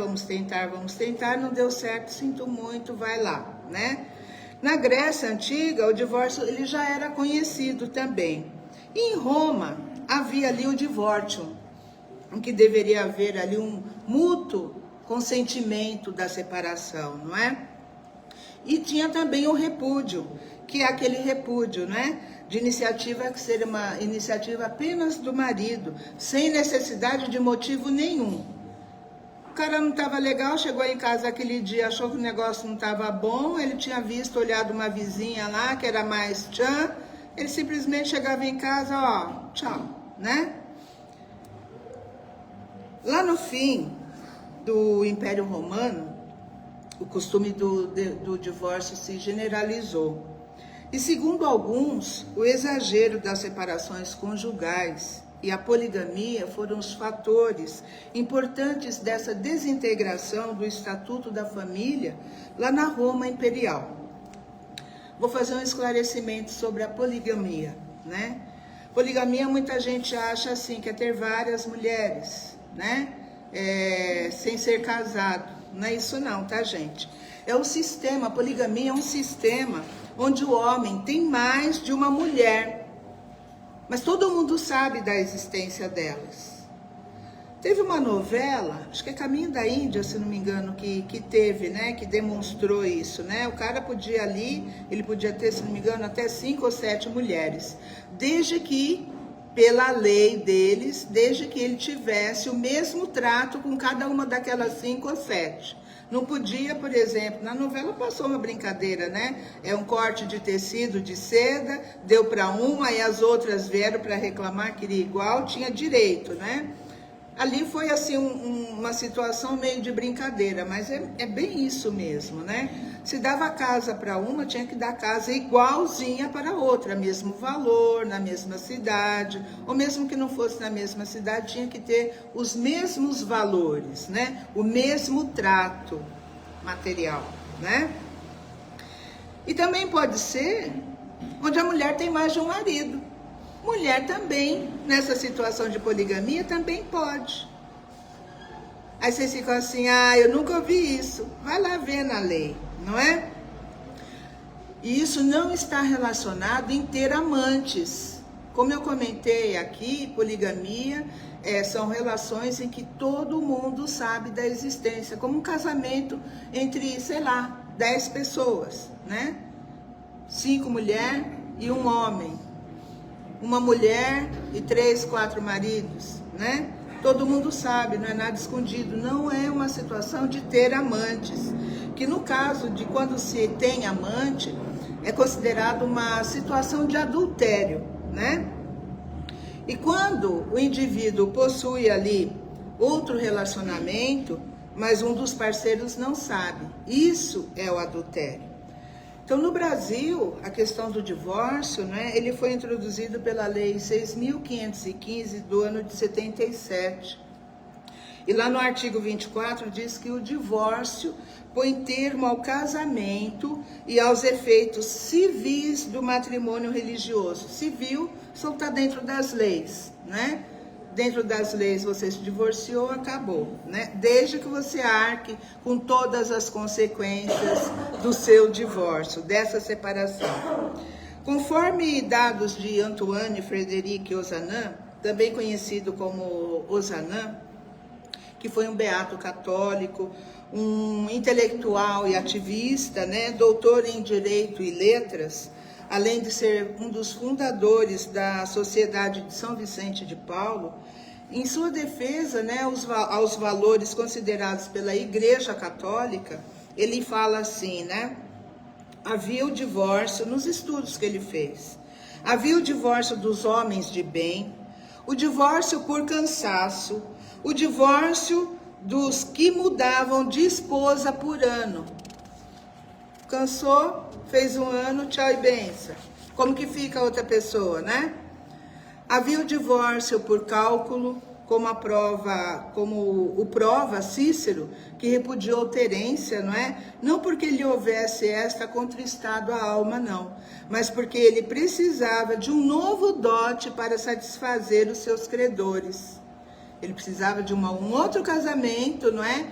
não deu certo, sinto muito, vai lá, né? Na Grécia Antiga, o divórcio ele já era conhecido também. E em Roma, havia ali o divórcio, em que deveria haver ali um mútuo consentimento da separação, não é? E tinha também o repúdio, que é aquele repúdio, né? De iniciativa que seria uma iniciativa apenas do marido, sem necessidade de motivo nenhum. O cara não estava legal, chegou em casa aquele dia, achou que o negócio não estava bom, ele tinha visto, olhado uma vizinha lá, que era mais tchan, ele simplesmente chegava em casa, ó, tchau, né? Lá no fim do Império Romano, o costume do divórcio se generalizou. E segundo alguns, o exagero das separações conjugais e a poligamia foram os fatores importantes dessa desintegração do Estatuto da Família lá na Roma Imperial. Vou fazer um esclarecimento sobre a poligamia, né? Poligamia, muita gente acha assim, que é ter várias mulheres, né? Sem ser casado. Não é isso não, tá, gente? É um sistema, a poligamia é um sistema onde o homem tem mais de uma mulher, mas todo mundo sabe da existência delas. Teve uma novela, acho que é Caminho da Índia, se não me engano, que teve, né, que demonstrou isso, né? O cara podia ali, ele podia ter, se não me engano, até 5 ou 7 mulheres, desde que pela lei deles, desde que ele tivesse o mesmo trato com cada uma daquelas 5 ou 7. Não podia, por exemplo, na novela passou uma brincadeira, né? É um corte de tecido de seda, deu para uma e as outras vieram para reclamar que queria igual, tinha direito, né? Ali foi assim uma situação meio de brincadeira, mas é bem isso mesmo, né? Se dava casa para uma, tinha que dar casa igualzinha para a outra, mesmo valor, na mesma cidade, ou mesmo que não fosse na mesma cidade, tinha que ter os mesmos valores, né? O mesmo trato material, né? E também pode ser onde a mulher tem mais de um marido. Mulher também, nessa situação de poligamia, também pode. Aí vocês ficam assim, eu nunca ouvi isso. Vai lá ver na lei, não é? E isso não está relacionado em ter amantes. Como eu comentei aqui, poligamia são relações em que todo mundo sabe da existência, como um casamento entre, 10 pessoas, né? 5 mulheres e um homem. Uma mulher e 3, 4 maridos, né? Todo mundo sabe, não é nada escondido. Não é uma situação de ter amantes. Que no caso de quando se tem amante, é considerado uma situação de adultério, né? E quando o indivíduo possui ali outro relacionamento, mas um dos parceiros não sabe, isso é o adultério. Então, no Brasil, a questão do divórcio, né, ele foi introduzido pela Lei 6.515 do ano de 77. E lá no artigo 24 diz que o divórcio põe termo ao casamento e aos efeitos civis do matrimônio religioso. Civil só está dentro das leis, né? Dentro das leis você se divorciou, acabou, né? Desde que você arque com todas as consequências do seu divórcio, dessa separação. Conforme dados de Antoine Frederic Ozanam, também conhecido como Ozanam, que foi um beato católico, um intelectual e ativista, né? Doutor em Direito e Letras, além de ser um dos fundadores da Sociedade de São Vicente de Paulo, em sua defesa, né, aos valores considerados pela Igreja Católica, ele fala assim, né? Havia o divórcio, nos estudos que ele fez, havia o divórcio dos homens de bem, o divórcio por cansaço, o divórcio dos que mudavam de esposa por ano. Cansou, fez um ano, tchau e benção. Como que fica a outra pessoa, né? Havia o divórcio por cálculo, como o prova Cícero, que repudiou Terência, não é? Não porque lhe houvesse contristado a alma, não, mas porque ele precisava de um novo dote para satisfazer os seus credores. Ele precisava de um outro casamento, não é?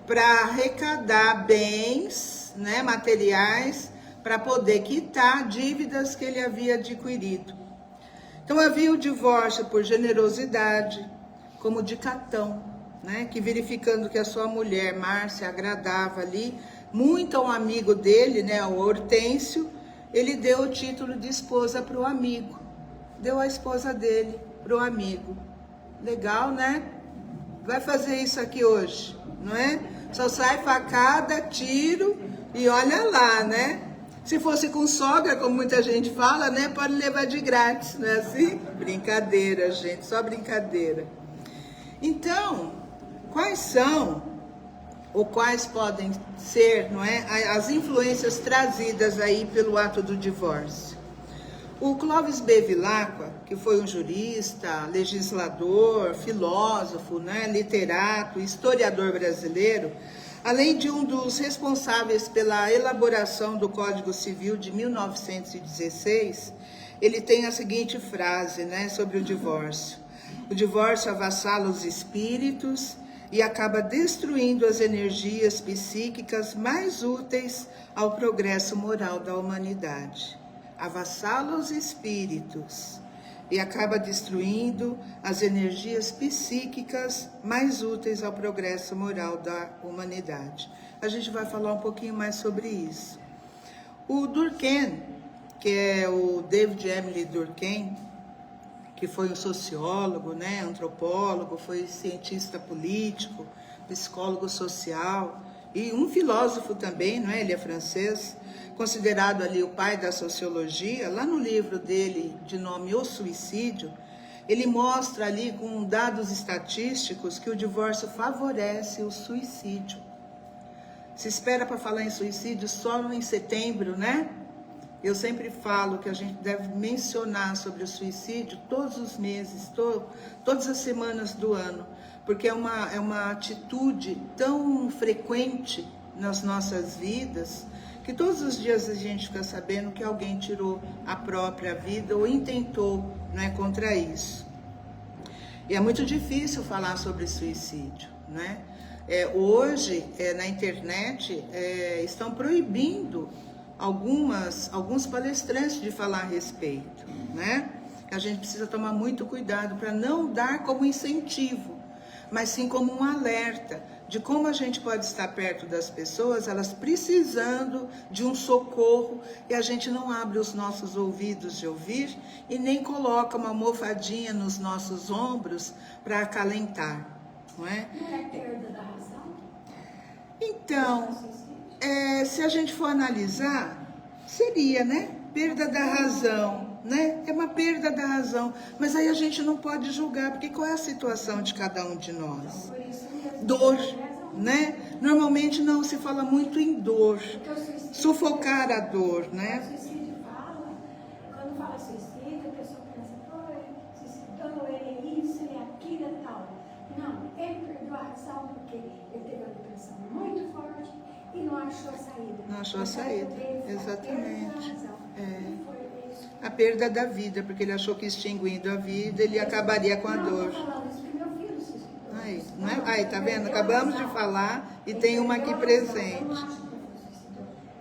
Para arrecadar bens, né, materiais, para poder quitar dívidas que ele havia adquirido. Então havia o divórcio por generosidade, como de Catão, né, que verificando que a sua mulher, Márcia, agradava ali muito a um amigo dele, né, o Hortêncio, ele deu o título de esposa para o amigo. Deu a esposa dele para o amigo. Legal, né? Vai fazer isso aqui hoje, não é? Só sai facada, tiro e olha lá, né? Se fosse com sogra, como muita gente fala, né? Pode levar de grátis, não é assim? Brincadeira, gente, só brincadeira. Então, quais são, ou quais podem ser, não é? As influências trazidas aí pelo ato do divórcio? O Clóvis B. Vilacqua, que foi um jurista, legislador, filósofo, né? Literato, historiador brasileiro, além de um dos responsáveis pela elaboração do Código Civil de 1916, ele tem a seguinte frase, né, sobre o divórcio. O divórcio avassala os espíritos e acaba destruindo as energias psíquicas mais úteis ao progresso moral da humanidade. Avassala os espíritos e acaba destruindo as energias psíquicas mais úteis ao progresso moral da humanidade. A gente vai falar um pouquinho mais sobre isso. O Durkheim, que é o David Emily Durkheim, que foi um sociólogo, né, antropólogo, foi cientista político, psicólogo social e um filósofo também, não é? Ele é francês, considerado ali o pai da sociologia. Lá no livro dele, de nome O Suicídio, ele mostra ali com dados estatísticos que o divórcio favorece o suicídio. Se espera para falar em suicídio só em setembro, né? Eu sempre falo que a gente deve mencionar sobre o suicídio todos os meses, todas as semanas do ano, porque é uma atitude tão frequente nas nossas vidas, que todos os dias a gente fica sabendo que alguém tirou a própria vida ou intentou, né, contra isso. E é muito difícil falar sobre suicídio, né? Hoje, na internet, estão proibindo alguns palestrantes de falar a respeito, né? A gente precisa tomar muito cuidado para não dar como incentivo, mas sim como um alerta de como a gente pode estar perto das pessoas, elas precisando de um socorro, e a gente não abre os nossos ouvidos de ouvir e nem coloca uma almofadinha nos nossos ombros para acalentar, não é? Não é perda da razão? Então, se a gente for analisar, seria, né? Perda da razão, né? É uma perda da razão, mas aí a gente não pode julgar, porque qual é a situação de cada um de nós? Por isso mesmo. Dor, né? Normalmente não se fala muito em dor, sufocar a dor, né? O suicídio fala, quando fala suicídio, a pessoa pensa, pô, ele suicidou, ele é isso, ele é aquilo e tal. Não, ele perdeu a razão porque ele teve uma depressão muito forte e não achou a saída. Não achou a saída, exatamente. A A perda da vida, porque ele achou que extinguindo a vida, ele acabaria com a dor. Aí, não é? Aí, tá vendo? Acabamos de falar e tem uma aqui presente.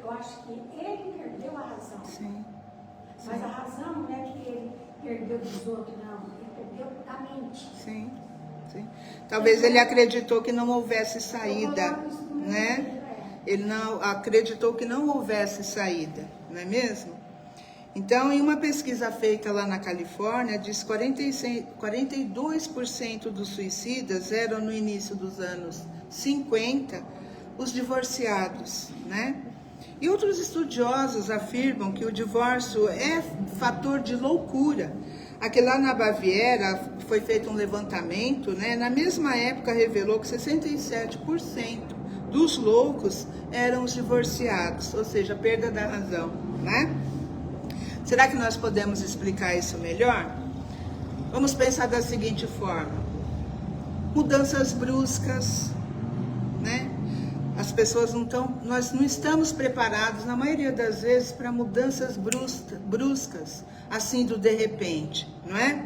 Eu acho que ele perdeu a razão. Sim. Mas a razão não é que ele perdeu dos outros, não. Ele perdeu da mente. Sim, sim. Talvez ele acreditou que não houvesse saída, né? Ele não acreditou que não houvesse saída, não é mesmo? Então, em uma pesquisa feita lá na Califórnia, diz que 42% dos suicidas eram, no início dos anos 50, os divorciados, né? E outros estudiosos afirmam que o divórcio é fator de loucura. Aqui lá na Baviera foi feito um levantamento, né? Na mesma época revelou que 67% dos loucos eram os divorciados, ou seja, perda da razão, né? Será que nós podemos explicar isso melhor? Vamos pensar da seguinte forma: mudanças bruscas, né? As pessoas nós não estamos preparados, na maioria das vezes, para mudanças bruscas, assim do de repente, não é?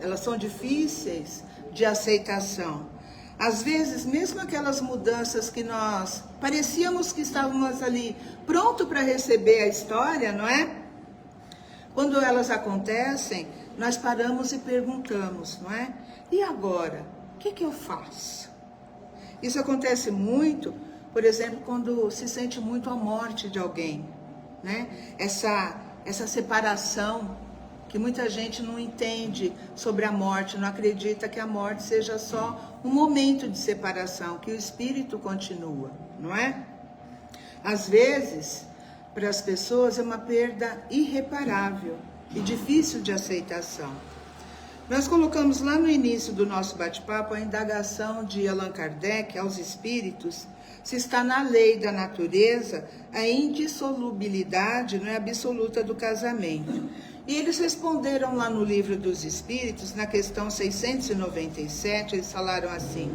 Elas são difíceis de aceitação. Às vezes, mesmo aquelas mudanças que nós parecíamos que estávamos ali pronto para receber a história, não é? Quando elas acontecem, nós paramos e perguntamos, não é? E agora? O que eu faço? Isso acontece muito, por exemplo, quando se sente muito a morte de alguém, né? Essa separação, que muita gente não entende sobre a morte, não acredita que a morte seja só um momento de separação, que o espírito continua, não é? Às vezes, para as pessoas é uma perda irreparável e difícil de aceitação. Nós colocamos lá no início do nosso bate-papo a indagação de Allan Kardec aos espíritos se está na lei da natureza a indissolubilidade, não é, absoluta do casamento. E eles responderam lá no Livro dos Espíritos, na questão 697, eles falaram assim: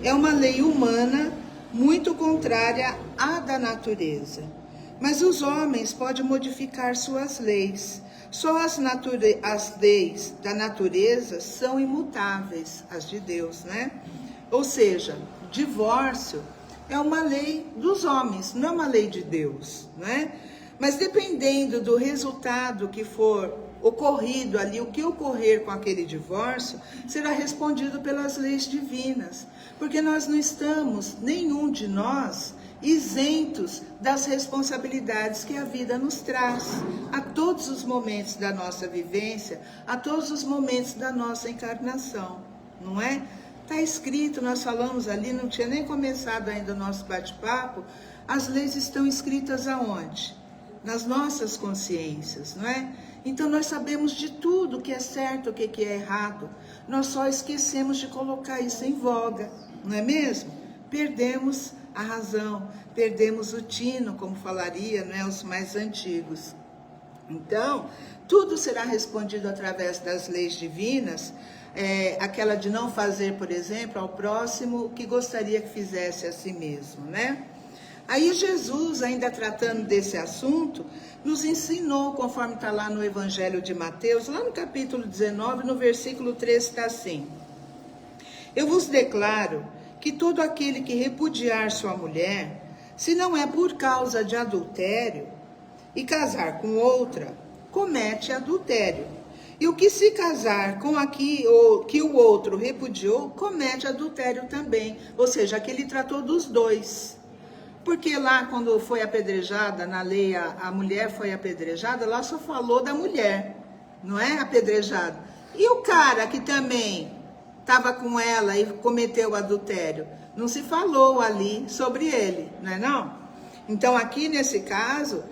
é uma lei humana muito contrária à da natureza. Mas os homens podem modificar suas leis. Só as leis da natureza são imutáveis, as de Deus, né? Ou seja, divórcio é uma lei dos homens, não é uma lei de Deus, né? Mas dependendo do resultado que for ocorrido ali, o que ocorrer com aquele divórcio, será respondido pelas leis divinas. Porque nós não estamos, nenhum de nós, isentos das responsabilidades que a vida nos traz, a todos os momentos da nossa vivência, a todos os momentos da nossa encarnação, não é? Está escrito, nós falamos ali, não tinha nem começado ainda o nosso bate-papo, as leis estão escritas aonde? Nas nossas consciências, não é? Então nós sabemos de tudo o que é certo, o que é errado, nós só esquecemos de colocar isso em voga, não é mesmo? Perdemos a razão, perdemos o tino, como falaria, né, os mais antigos. Então, tudo será respondido através das leis divinas, aquela de não fazer, por exemplo, ao próximo o que gostaria que fizesse a si mesmo, né? Aí Jesus, ainda tratando desse assunto, nos ensinou, conforme está lá no Evangelho de Mateus, lá no capítulo 19, no versículo 13, está assim: eu vos declaro que todo aquele que repudiar sua mulher, se não é por causa de adultério, e casar com outra, comete adultério. E o que se casar com a que o outro repudiou, comete adultério também. Ou seja, aqui ele tratou dos dois. Porque lá, quando foi apedrejada, na lei, a mulher foi apedrejada, lá só falou da mulher, não é apedrejada. E o cara que também estava com ela e cometeu adultério, não se falou ali sobre ele, não é não? Então, aqui nesse caso,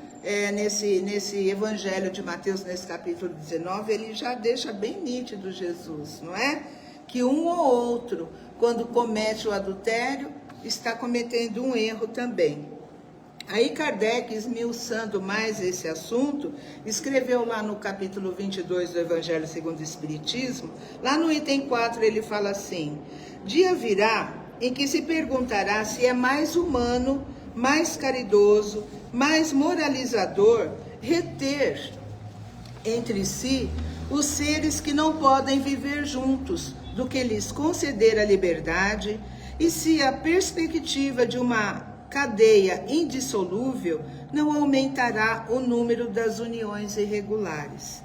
nesse Evangelho de Mateus, nesse capítulo 19, ele já deixa bem nítido Jesus, não é? Que um ou outro, quando comete o adultério, está cometendo um erro também. Aí Kardec, esmiuçando mais esse assunto, escreveu lá no capítulo 22 do Evangelho segundo o Espiritismo, lá no item 4 ele fala assim: dia virá em que se perguntará se é mais humano, mais caridoso, mais moralizador reter entre si os seres que não podem viver juntos, do que lhes conceder a liberdade, e se a perspectiva de uma cadeia indissolúvel não aumentará o número das uniões irregulares.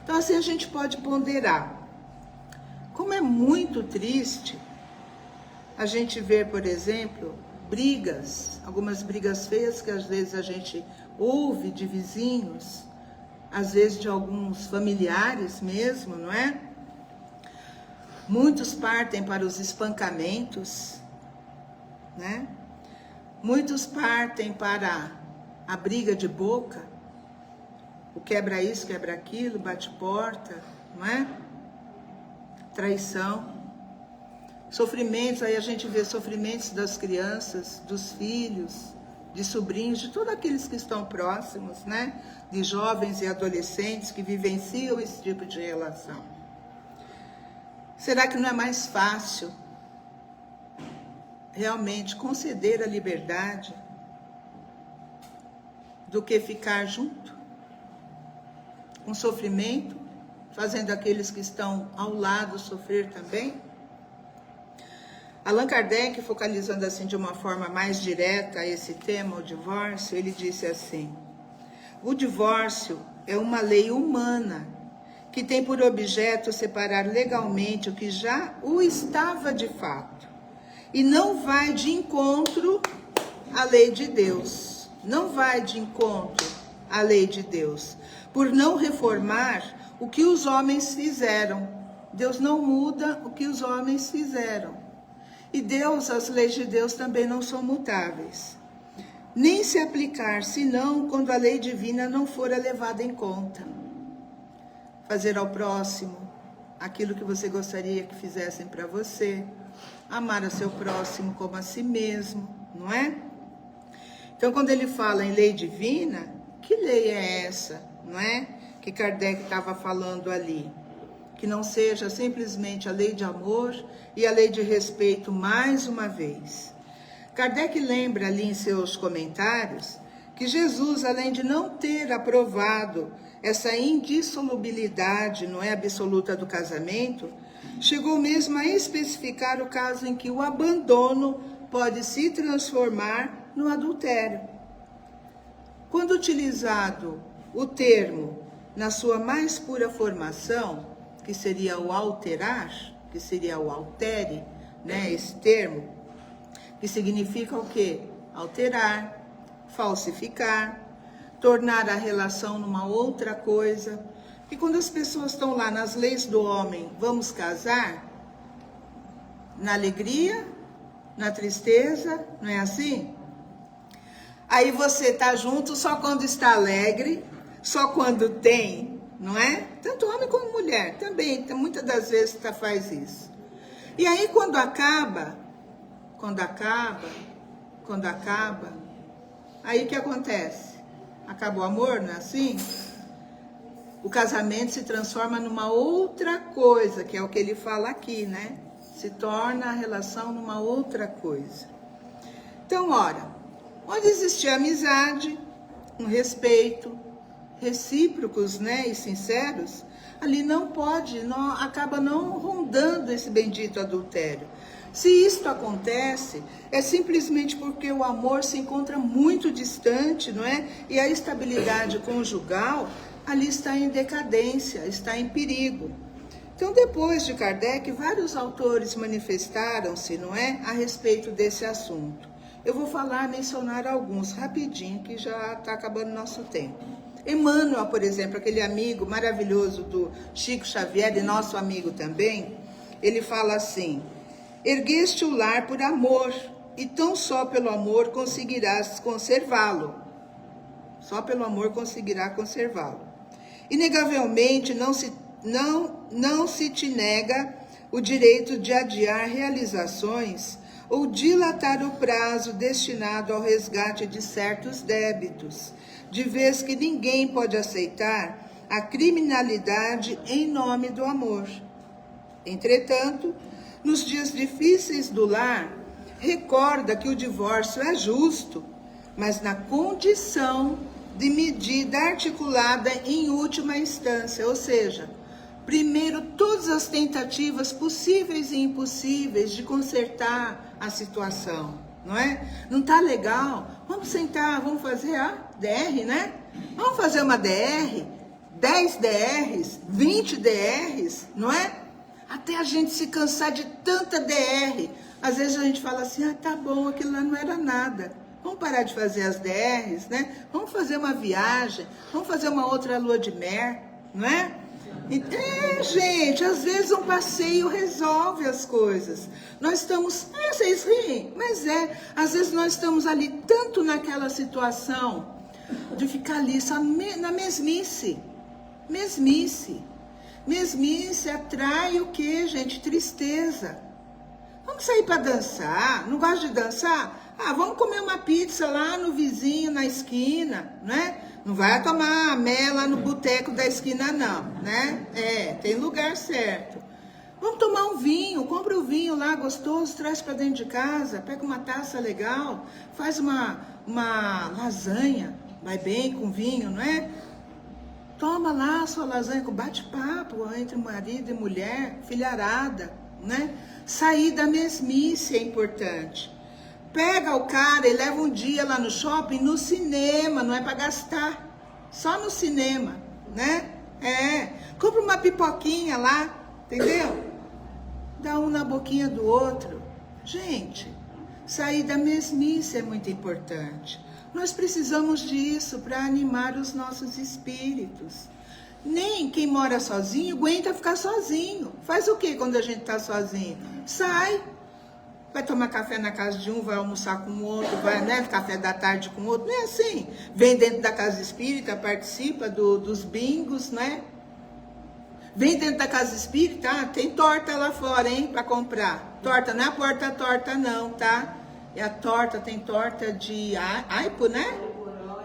Então, assim a gente pode ponderar. Como é muito triste a gente ver, por exemplo, brigas, algumas brigas feias que às vezes a gente ouve de vizinhos, às vezes de alguns familiares mesmo, não é? Muitos partem para os espancamentos, né? Muitos partem para a briga de boca, o quebra isso, quebra aquilo, bate porta, não é? Traição. Sofrimentos, aí a gente vê sofrimentos das crianças, dos filhos, de sobrinhos, de todos aqueles que estão próximos, né? De jovens e adolescentes que vivenciam esse tipo de relação. Será que não é mais fácil realmente conceder a liberdade do que ficar junto com sofrimento, fazendo aqueles que estão ao lado sofrer também? Allan Kardec, focalizando assim de uma forma mais direta esse tema, o divórcio, ele disse assim: o divórcio é uma lei humana que tem por objeto separar legalmente o que já o estava de fato, e não vai de encontro à lei de Deus. Não vai de encontro à lei de Deus, por não reformar o que os homens fizeram. Deus não muda o que os homens fizeram. E Deus, as leis de Deus também não são mutáveis. Nem se aplicar, senão quando a lei divina não for levada em conta. Fazer ao próximo aquilo que você gostaria que fizessem para você. Amar a seu próximo como a si mesmo, não é? Então, quando ele fala em lei divina, que lei é essa, não é? Que Kardec estava falando ali. Que não seja simplesmente a lei de amor e a lei de respeito mais uma vez. Kardec lembra ali em seus comentários que Jesus, além de não ter aprovado essa indissolubilidade, não é, absoluta do casamento, chegou mesmo a especificar o caso em que o abandono pode se transformar no adultério. Quando utilizado o termo na sua mais pura formação, que seria o alterar, que seria o altere, né, esse termo, que significa o quê? Alterar, falsificar, tornar a relação numa outra coisa. E quando as pessoas estão lá nas leis do homem, vamos casar, na alegria, na tristeza, não é assim? Aí você está junto só quando está alegre, só quando tem, não é? Tanto homem como mulher também, muitas das vezes faz isso. E aí quando acaba, aí o que acontece? Acaba o amor, não é assim? O casamento se transforma numa outra coisa, que é o que ele fala aqui, né? Se torna a relação numa outra coisa. Então, ora, Onde existir amizade, um respeito, recíprocos, né, e sinceros, ali não pode, não, acaba não rondando esse bendito adultério. Se isto acontece, é simplesmente porque o amor se encontra muito distante, não é? E a estabilidade conjugal ali está em decadência, está em perigo. Então, depois de Kardec, vários autores manifestaram-se, não é, a respeito desse assunto. Eu vou mencionar alguns rapidinho, que já está acabando o nosso tempo. Emmanuel, por exemplo, aquele amigo maravilhoso do Chico Xavier, e nosso amigo também, ele fala assim: ergueste o lar por amor, e tão só pelo amor conseguirás conservá-lo. Só pelo amor conseguirá conservá-lo. Inegavelmente não se te nega o direito de adiar realizações ou dilatar o prazo destinado ao resgate de certos débitos, de vez que ninguém pode aceitar a criminalidade em nome do amor. Entretanto, nos dias difíceis do lar, recorda que o divórcio é justo, mas na condição de medida articulada em última instância, ou seja, primeiro todas as tentativas possíveis e impossíveis de consertar a situação, não é? Não tá legal? Vamos sentar, vamos fazer a DR, né? Vamos fazer uma DR, 10 DRs, 20 DRs, não é? Até a gente se cansar de tanta DR. Às vezes a gente fala assim, tá bom, aquilo lá não era nada. Vamos parar de fazer as DRs, né? Vamos fazer uma viagem, vamos fazer uma outra lua de mel, não é? Gente, às vezes um passeio resolve as coisas. Nós estamos, vocês riem, mas às vezes nós estamos ali tanto naquela situação de ficar ali só na mesmice. Mesmice atrai o quê, gente? Tristeza. Vamos sair para dançar? Não gosta de dançar? Vamos comer uma pizza lá no vizinho, na esquina, né? Não vai tomar mel lá no boteco da esquina, não, né? Tem lugar certo. Vamos tomar um vinho, compra o vinho lá gostoso, traz para dentro de casa, pega uma taça legal, faz uma lasanha, vai bem com vinho, não é? Toma lá a sua lasanha com bate-papo entre marido e mulher, filharada, né? Sair da mesmice é importante. Pega o cara e leva um dia lá no shopping, no cinema, não é para gastar, só no cinema, né? Compra uma pipoquinha lá, entendeu? Dá um na boquinha do outro. Gente, sair da mesmice é muito importante. Nós precisamos disso para animar os nossos espíritos. Nem quem mora sozinho aguenta ficar sozinho. Faz o que quando a gente está sozinho? Sai. Vai tomar café na casa de um, vai almoçar com o outro, vai, né, café da tarde com o outro. Não é assim. Vem dentro da casa espírita, participa dos bingos, né? Vem dentro da casa espírita, tem torta lá fora, hein, para comprar. Torta, não é a porta torta não, tá? É a torta, tem torta de aipo, né?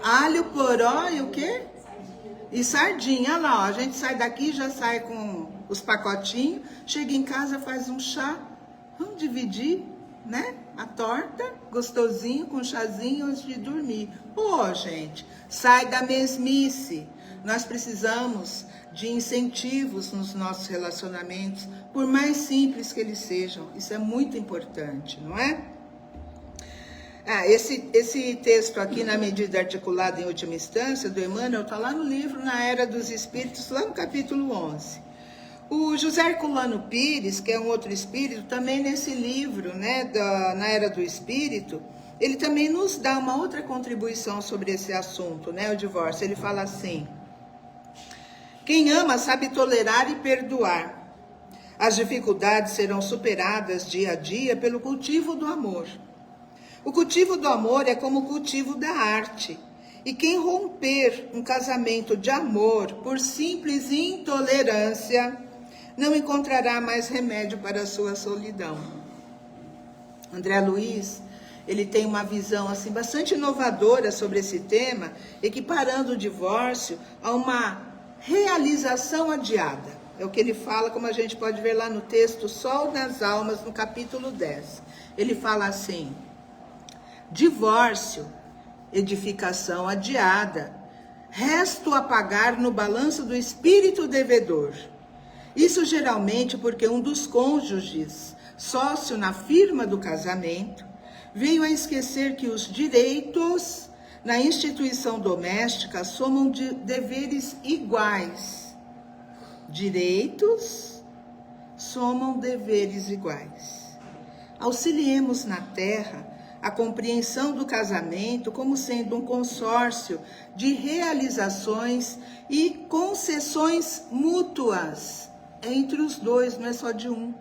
Alho, poró e o quê? E sardinha, olha lá, ó, a gente sai daqui, já sai com os pacotinhos, chega em casa, faz um chá, vamos dividir, né? A torta, gostosinho, com chazinho antes de dormir. Pô, gente, sai da mesmice. Nós precisamos de incentivos nos nossos relacionamentos, por mais simples que eles sejam. Isso é muito importante, não é? Esse texto aqui, na medida articulada em última instância, do Emmanuel, está lá no livro Na Era dos Espíritos, lá no capítulo 11. O José Herculano Pires, que é um outro espírito, também nesse livro, né, Na Era do Espírito, ele também nos dá uma outra contribuição sobre esse assunto, né, o divórcio. Ele fala assim: quem ama sabe tolerar e perdoar. As dificuldades serão superadas dia a dia pelo cultivo do amor. O cultivo do amor é como o cultivo da arte. E quem romper um casamento de amor por simples intolerância, não encontrará mais remédio para a sua solidão. André Luiz, ele tem uma visão assim bastante inovadora sobre esse tema, equiparando o divórcio a uma realização adiada. É o que ele fala, como a gente pode ver lá no texto Sol das Almas, no capítulo 10. Ele fala assim: divórcio edificação adiada, resto a pagar no balanço do espírito devedor. Isso geralmente porque um dos cônjuges, sócio na firma do casamento, veio a esquecer que os direitos na instituição doméstica somam de deveres iguais. Direitos somam deveres iguais. Auxiliemos na terra a compreensão do casamento como sendo um consórcio de realizações e concessões mútuas entre os dois, não é só de um,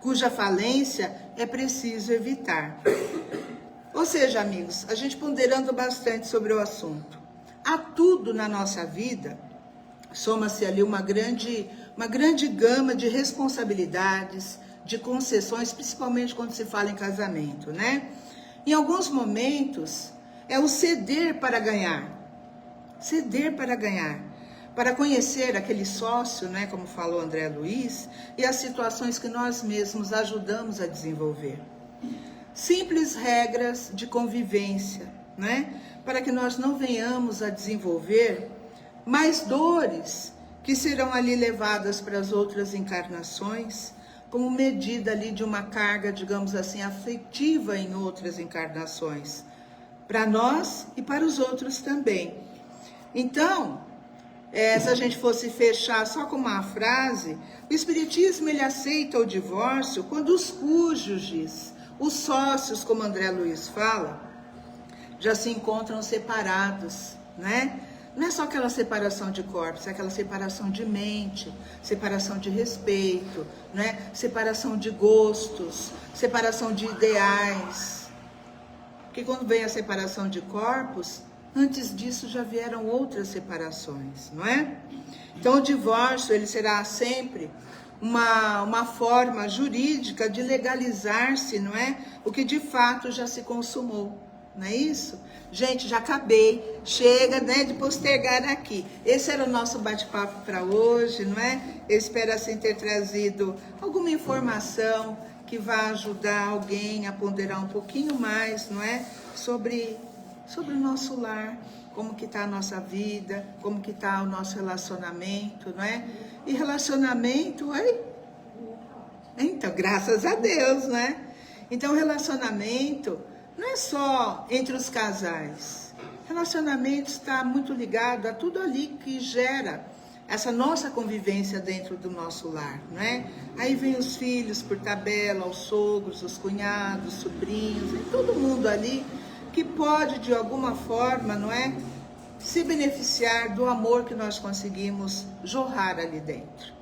cuja falência é preciso evitar. Ou seja, amigos, a gente ponderando bastante sobre o assunto, há tudo na nossa vida, soma-se ali uma grande gama de responsabilidades, de concessões, principalmente quando se fala em casamento, né? Em alguns momentos, é o ceder para ganhar. Ceder para ganhar. Para conhecer aquele sócio, né, como falou André Luiz, e as situações que nós mesmos ajudamos a desenvolver. Simples regras de convivência, né? Para que nós não venhamos a desenvolver mais dores que serão ali levadas para as outras encarnações, como medida ali de uma carga, digamos assim, afetiva em outras encarnações, para nós e para os outros também. Então, se a gente fosse fechar só com uma frase, o Espiritismo ele aceita o divórcio quando os cônjuges, os sócios, como André Luiz fala, já se encontram separados, né? Não é só aquela separação de corpos, é aquela separação de mente, separação de respeito, né? Separação de gostos, separação de ideais. Porque quando vem a separação de corpos, antes disso já vieram outras separações, não é? Então o divórcio ele será sempre uma forma jurídica de legalizar-se, não é? O que de fato já se consumou. Não é isso? Gente, já acabei. Chega, né, de postergar aqui. Esse era o nosso bate-papo para hoje, não é? Eu espero assim ter trazido alguma informação que vá ajudar alguém a ponderar um pouquinho mais, não é? Sobre o nosso lar, como que está a nossa vida, como que está o nosso relacionamento, não é? E relacionamento, então, graças a Deus, né? Então, relacionamento não é só entre os casais. Relacionamento está muito ligado a tudo ali que gera essa nossa convivência dentro do nosso lar, não é? Aí vem os filhos por tabela, os sogros, os cunhados, sobrinhos, e todo mundo ali que pode, de alguma forma, não é? Se beneficiar do amor que nós conseguimos jorrar ali dentro.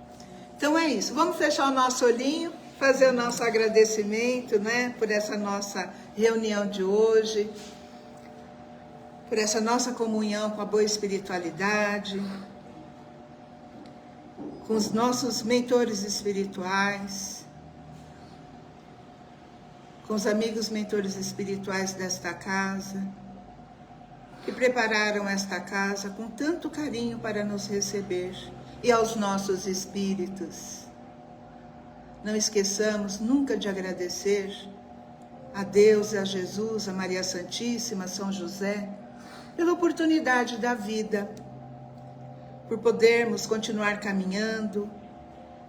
Então é isso. Vamos fechar o nosso olhinho, fazer o nosso agradecimento, né, por essa nossa reunião de hoje, por essa nossa comunhão com a boa espiritualidade, com os nossos mentores espirituais, com os amigos mentores espirituais desta casa, que prepararam esta casa com tanto carinho para nos receber, e aos nossos espíritos. Não esqueçamos nunca de agradecer a Deus, a Jesus, a Maria Santíssima, a São José, pela oportunidade da vida, por podermos continuar caminhando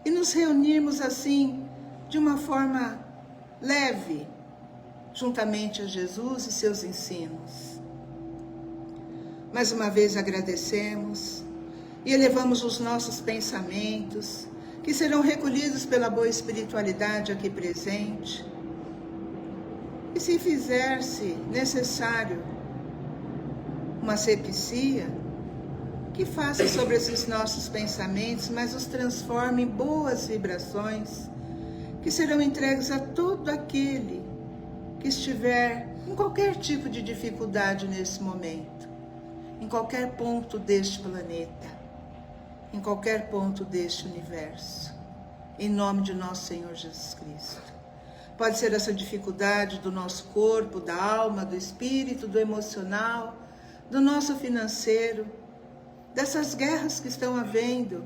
e nos reunirmos assim, de uma forma leve, juntamente a Jesus e seus ensinos. Mais uma vez agradecemos e elevamos os nossos pensamentos, que serão recolhidos pela boa espiritualidade aqui presente. E se fizer-se necessário uma sepsia, que faça sobre esses nossos pensamentos, mas os transforme em boas vibrações, que serão entregues a todo aquele que estiver em qualquer tipo de dificuldade nesse momento, em qualquer ponto deste planeta, em qualquer ponto deste universo, em nome de nosso Senhor Jesus Cristo. Pode ser essa dificuldade do nosso corpo, da alma, do espírito, do emocional, do nosso financeiro, dessas guerras que estão havendo.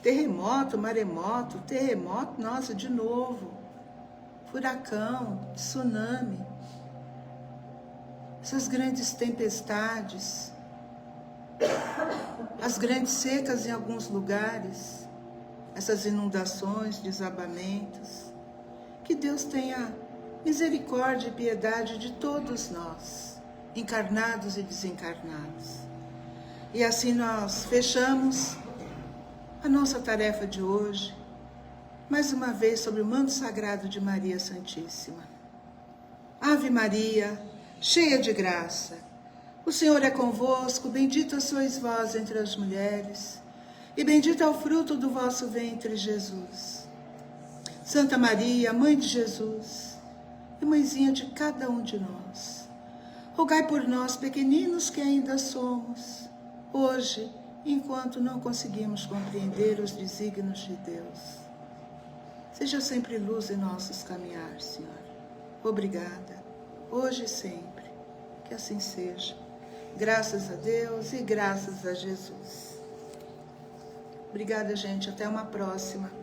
Terremoto, maremoto, terremoto, nossa, de novo. Furacão, tsunami. essas grandes tempestades, as grandes secas em alguns lugares, essas inundações, desabamentos. Que Deus tenha misericórdia e piedade de todos nós, encarnados e desencarnados. E assim nós fechamos a nossa tarefa de hoje, mais uma vez sobre o manto sagrado de Maria Santíssima. Ave Maria, cheia de graça, o Senhor é convosco, bendita sois vós entre as mulheres, e bendito é o fruto do vosso ventre, Jesus. Santa Maria, Mãe de Jesus, e mãezinha de cada um de nós, rogai por nós, pequeninos que ainda somos, hoje, enquanto não conseguimos compreender os desígnios de Deus. Seja sempre luz em nossos caminhar, Senhor. Obrigada, hoje e sempre, que assim seja. Graças a Deus e graças a Jesus. Obrigada, gente. Até uma próxima.